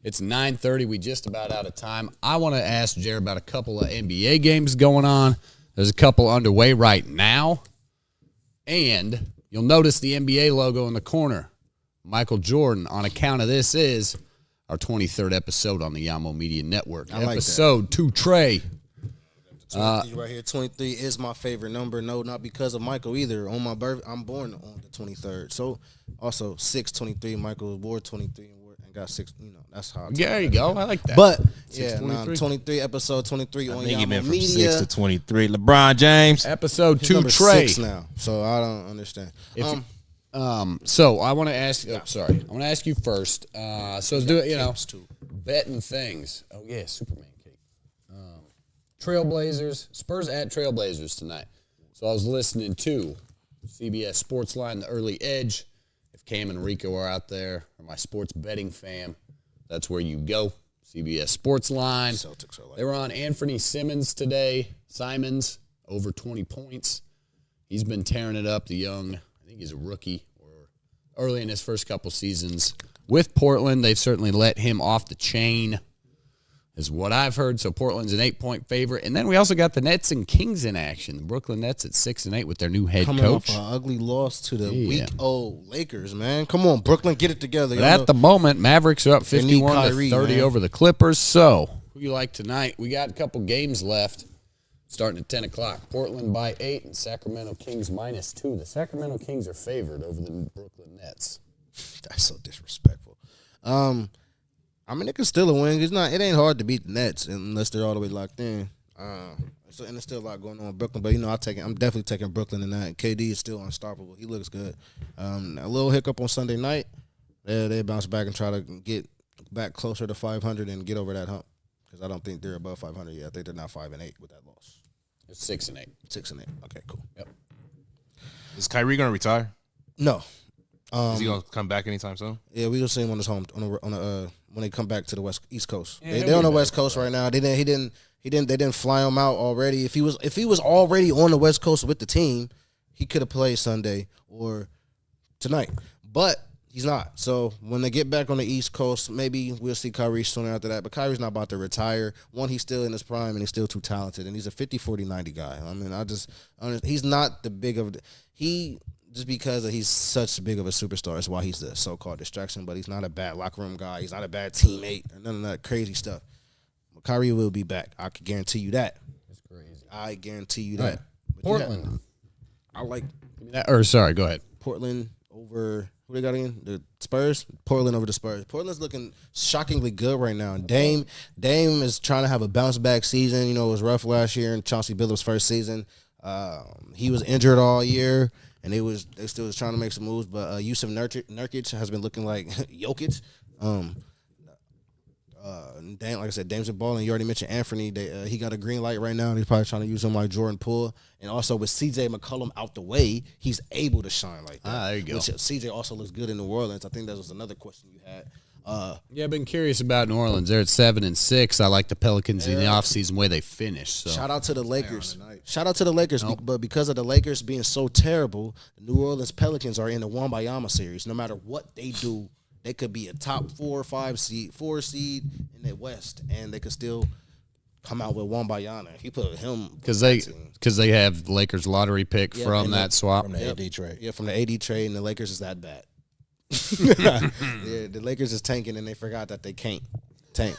It's 9:30. We just about out of time. I want to ask Jared about a couple of NBA games going on. There's a couple underway right now. And you'll notice the NBA logo in the corner. Michael Jordan, on account of this, is our 23rd episode on the Yamo Media Network. I like episode 2, Trey. 23 right here. 23 is my favorite number. No, not because of Michael either. On my birthday, I'm born on the 23rd. So, also 6/23, Michael was born 23 and got 6. That's how. There you go. I like that. But 23 episode 23 on He Yamo been from Media. 6 to 23. LeBron James. Episode His 2, number's Trey. 6 now. So I don't understand. So I want to ask. I want to ask you first. So do it. Betting things. Oh yeah, Superman cake. Trailblazers, Spurs at Trailblazers tonight. So I was listening to CBS Sportsline, The Early Edge. If Cam and Rico are out there, or my sports betting fam, that's where you go. CBS Sportsline. Celtics are like they were on Anthony Simmons today. Simons, over 20 points. He's been tearing it up. The young, I think he's a rookie or early in his first couple seasons. With Portland, they've certainly let him off the chain, is what I've heard. So Portland's an 8-point favorite. And then we also got the Nets and Kings in action. The Brooklyn Nets at 6 and 8 with their new head coming coach. off an ugly loss to the weak old Lakers, man. Come on, Brooklyn, get it together. But at the moment, Mavericks are up 51 Kyrie, to 30 man. over the Clippers. So who you like tonight? We got a couple games left. Starting at 10 o'clock. Portland by 8 and Sacramento Kings -2. The Sacramento Kings are favored over the Brooklyn Nets. That's so disrespectful. It could still a win. It ain't hard to beat the Nets unless they're all the way locked in. And there's still a lot going on in Brooklyn. But, I'm definitely taking Brooklyn in that. KD is still unstoppable. He looks good. A little hiccup on Sunday night. They bounce back and try to get back closer to 500 and get over that hump. Because I don't think they're above 500 yet. I think they're now 5 and 8 with that loss. It's 6 and 8. 6 and 8. Okay, cool. Yep. Is Kyrie gonna retire? No. Is he gonna come back anytime soon? Yeah, we gonna see him on his home when they come back to the East Coast. Yeah, They're on the West Coast right now. They didn't fly him out already. If he was already on the West Coast with the team, he could have played Sunday or tonight. But he's not. So when they get back on the East Coast, maybe we'll see Kyrie sooner after that. But Kyrie's not about to retire. One, he's still in his prime and he's still too talented. And he's a 50, 40, 90 guy. He's not the big of just because he's such big of a superstar is why he's the so-called distraction. But he's not a bad locker room guy. He's not a bad teammate or none of that crazy stuff. But Kyrie will be back. I can guarantee you that. That's crazy. I guarantee you that. But Portland. I like Sorry, go ahead. Portland over who they got again? The Spurs. Portland over the Spurs. Portland's looking shockingly good right now. Dame is trying to have a bounce back season. It was rough last year in Chauncey Billups' first season. He was injured all year, and they still was trying to make some moves. But Yusuf Nurkic has been looking like Jokic. Like I said, Dame's ball, and you already mentioned Anthony. He got a green light right now. They're probably trying to use him like Jordan Poole. And also with C.J. McCollum out the way, he's able to shine like that. There you go. Which C.J. also looks good in New Orleans. I think that was another question you had. Yeah, I've been curious about New Orleans. They're at 7-6. I like the Pelicans in the offseason way they finished. So. Shout out to the Lakers. Shout out to the Lakers. But because of the Lakers being so terrible, the New Orleans Pelicans are in the Wembayama series. No matter what they do, they could be a top 4 or 4 seed in the West, and they could still come out with Wembayama. He put him because they have the Lakers lottery pick from that swap. From the AD trade. Yeah, from the AD trade, and the Lakers is that bad. Yeah, the Lakers is tanking, and they forgot that they can't tank.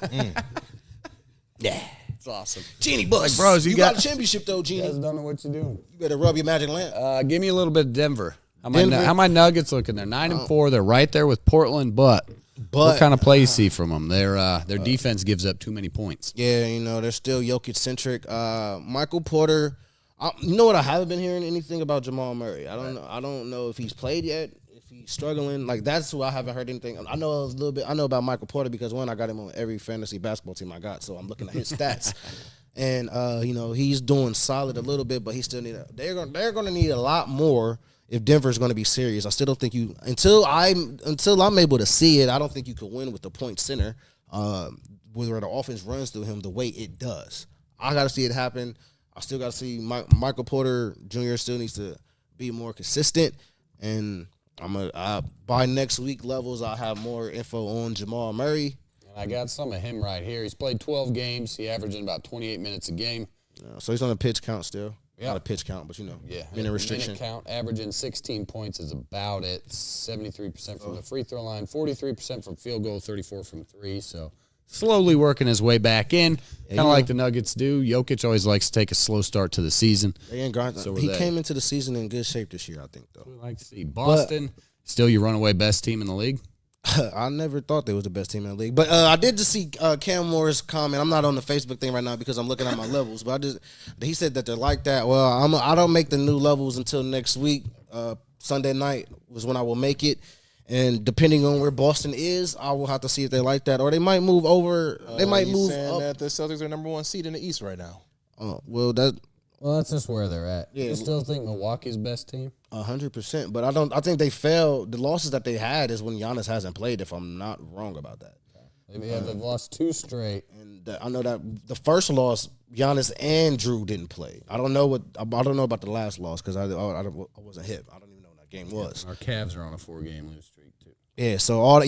Yeah, It's awesome. Genie Bucks, Like, bros, you got a championship though, Genie. You guys don't know what you're doing. You better rub your magic lamp. Give me a little bit of Denver. How Denver? my Nuggets looking? They're 9-4. They're right there with Portland, but what kind of play you see from them? Their defense gives up too many points. Yeah, they're still Jokic centric. Michael Porter. You know what? I haven't been hearing anything about Jamal Murray. I don't know if he's played yet. If he's struggling, like that's who I haven't heard anything. I know a little bit. I know about Michael Porter because I got him on every fantasy basketball team I got, so I'm looking at his stats. And he's doing solid a little bit, but he still they're going to need a lot more if Denver's going to be serious. I still don't think until I'm able to see it, I don't think you can win with the point center where the offense runs through him the way it does. I got to see it happen. I still got to see Michael Porter Jr. still needs to be more consistent, and by next week levels, I'll have more info on Jamal Murray. And I got some of him right here. He's played 12 games. He averaging about 28 minutes a game. So he's on a pitch count still. Yeah. Not a pitch count, but minute restriction. Minute count, averaging 16 points is about it. 73% from the free throw line, 43% from field goal, 34 from three. So slowly working his way back in, kind of like the Nuggets do. Jokic always likes to take a slow start to the season. He came into the season in good shape this year, I think, though. We like to see Boston, still your runaway best team in the league. I never thought they was the best team in the league. But I did just see Cam Moore's comment. I'm not on the Facebook thing right now because I'm looking at my levels. But he said that they're like that. Well, I don't make the new levels until next week. Sunday night was when I will make it. And depending on where Boston is, I will have to see if they like that. Or they might move over. They might move up. That the Celtics are number 1 seed in the East right now. Well, that's just where they're at. Yeah. You still think Milwaukee's best team? 100%. But I think they failed. The losses that they had is when Giannis hasn't played, if I'm not wrong about that. They've lost 2 straight. And I know that the first loss, Giannis and Drew didn't play. I don't know about the last loss because I wasn't hip. I don't even know what that game was. Our Cavs are on a 4-game lose streak too. Yeah, so all that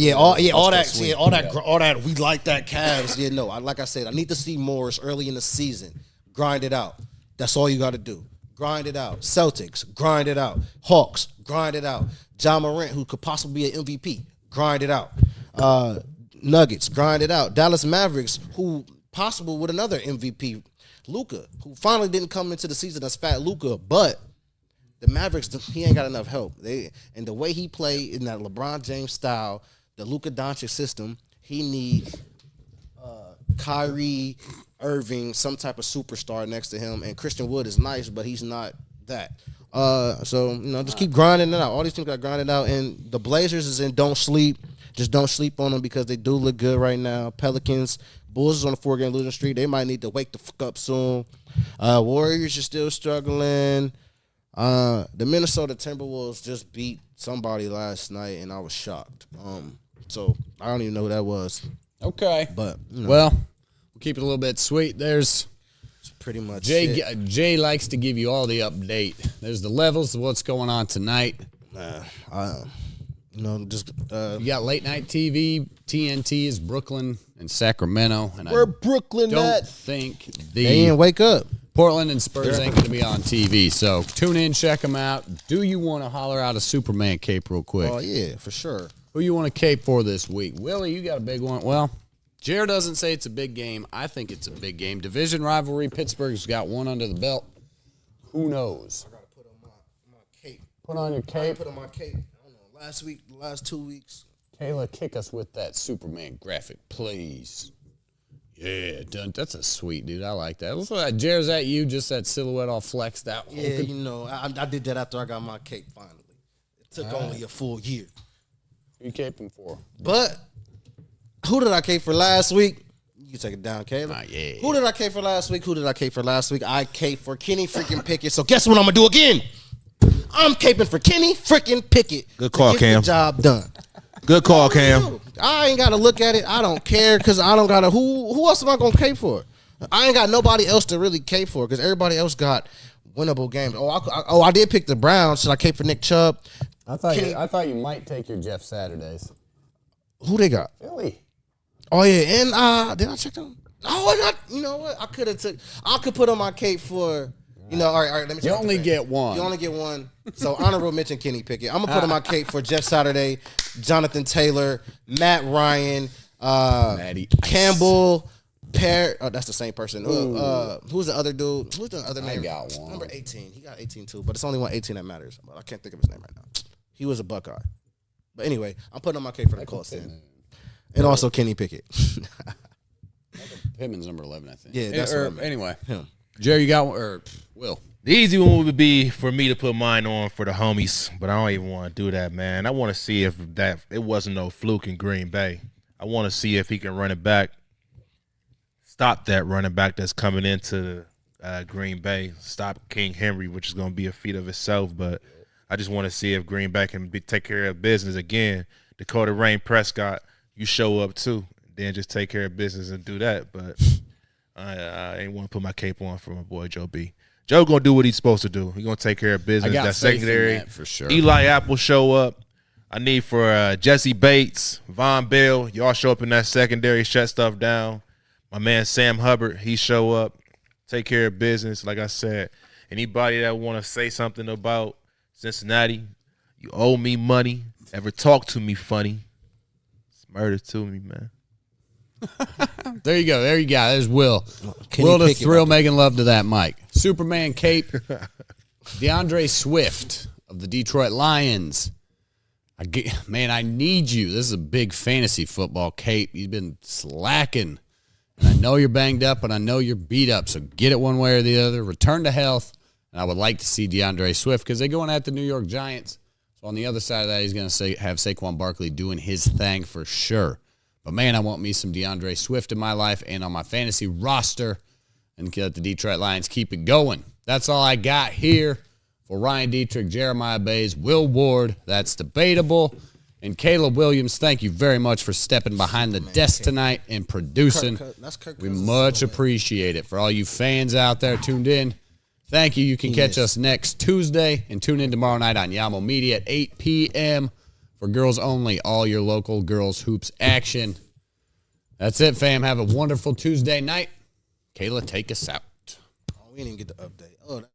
we like that Cavs. Yeah, no, like I said, I need to see Morris early in the season. Grind it out. That's all you got to do. Grind it out. Celtics, grind it out. Hawks, grind it out. John Morant, who could possibly be an MVP, grind it out. Nuggets, grind it out. Dallas Mavericks, who possible with another MVP, Luka, who finally didn't come into the season as fat Luka, but the Mavericks, he ain't got enough help. And the way he played in that LeBron James style, the Luka Doncic system, he needs Kyrie Irving, some type of superstar next to him, and Christian Wood is nice, but he's not that. So just keep grinding it out. All these teams got grinded out, and the Blazers is in don't sleep. Just don't sleep on them because they do look good right now. Pelicans, Bulls is on a 4-game losing streak. They might need to wake the fuck up soon. Warriors are still struggling. The Minnesota Timberwolves just beat somebody last night, and I was shocked. So I don't even know who that was. Okay, but well, we'll keep it a little bit sweet. There's pretty much Jay likes to give you all the update. There's the levels of what's going on tonight. You got late night TV. TNT is Brooklyn and Sacramento, and Where Brooklyn don't at? think they didn't wake up. Portland and Spurs ain't going to be on TV. So tune in, check them out. Do you want to holler out a Superman cape real quick? Oh yeah, for sure. Who you want to cape for this week? Willie, you got a big one. Well, Jared doesn't say it's a big game. I think it's a big game. Division rivalry. Pittsburgh's got one under the belt. Who knows? I got to put on my cape. Put on your cape. Put on my cape. I don't know. The last 2 weeks. Kayla, kick us with that Superman graphic, please. Yeah, done. That's a sweet, dude. I like that. Looks like Jared's at you, just that silhouette all flexed out. Yeah, I did that after I got my cape finally. It took only a full year. Who you caping for? But who did I cape for last week? can take it down, Kayla. Yeah. Who did I cape for last week? I cape for Kenny freaking Pickett. So guess what I'm gonna do again? I'm caping for Kenny freaking Pickett. Good call, to get Cam. the job done. Good call, Cam. I ain't gotta look at it. I don't care because I don't gotta. Who else am I gonna cape for? I ain't got nobody else to really cape for because everybody else got winnable games. I did pick the Browns. Should I cape for Nick Chubb? I thought you might take your Jeff Saturdays. Who they got? Philly. Oh yeah, and did I check them? Oh, I got. You know what? I could put on my cape for. You know, all right. Let me. You only get one. You only get one. So honorable mention Kenny Pickett. I'm gonna put on my cape for Jeff Saturday, Jonathan Taylor, Matt Ryan, Campbell, Oh, that's the same person. Who's the other dude? Who's the other name? I got one. Number 18. He got 18 too, but it's only one 18 that matters. But I can't think of his name right now. He was a Buckeye. But anyway, I'm putting on my cape for the Colts then. And also Kenny Pickett. Pittman's number 11, I think. Yeah, that's what I meant. Anyway. Him. Jerry, you got one? Or Will? The easy one would be for me to put mine on for the homies, but I don't even want to do that, man. I want to see if it wasn't no fluke in Green Bay. I want to see if he can run it back, stop that running back that's coming into Green Bay, stop King Henry, which is going to be a feat of itself. But I just want to see if Green Bay can take care of business again. Dakota Rain Prescott, you show up too, then just take care of business and do that. But I ain't want to put my cape on for my boy Joe B. Joe gonna do what he's supposed to do. He gonna take care of business. I got that faith in secondary that for sure. Eli Apple show up. I need for Jesse Bates, Von Bell. Y'all show up in that secondary, shut stuff down. My man Sam Hubbard, he show up, take care of business. Like I said, anybody that want to say something about Cincinnati, you owe me money. Ever talk to me funny? It's murder to me, man. There you go. There's Will. Kenny Will the Pickett, thrill making love to that mic. Superman cape. DeAndre Swift of the Detroit Lions. Man, I need you. This is a big fantasy football cape. You've been slacking. And I know you're banged up, and I know you're beat up. So get it one way or the other. Return to health. And I would like to see DeAndre Swift because they're going at the New York Giants. So on the other side of that, he's going to have Saquon Barkley doing his thing for sure. But, man, I want me some DeAndre Swift in my life and on my fantasy roster and let the Detroit Lions keep it going. That's all I got here for Ryan Dietrich, Jeremiah Bays, Will Ward. That's debatable. And Caleb Williams, thank you very much for stepping behind the desk tonight and producing. We much appreciate it. For all you fans out there tuned in, thank you. You can catch us next Tuesday and tune in tomorrow night on Yamo Media at 8 p.m. for girls only, all your local girls hoops action. That's it, fam. Have a wonderful Tuesday night. Kayla, take us out. We didn't even get the update.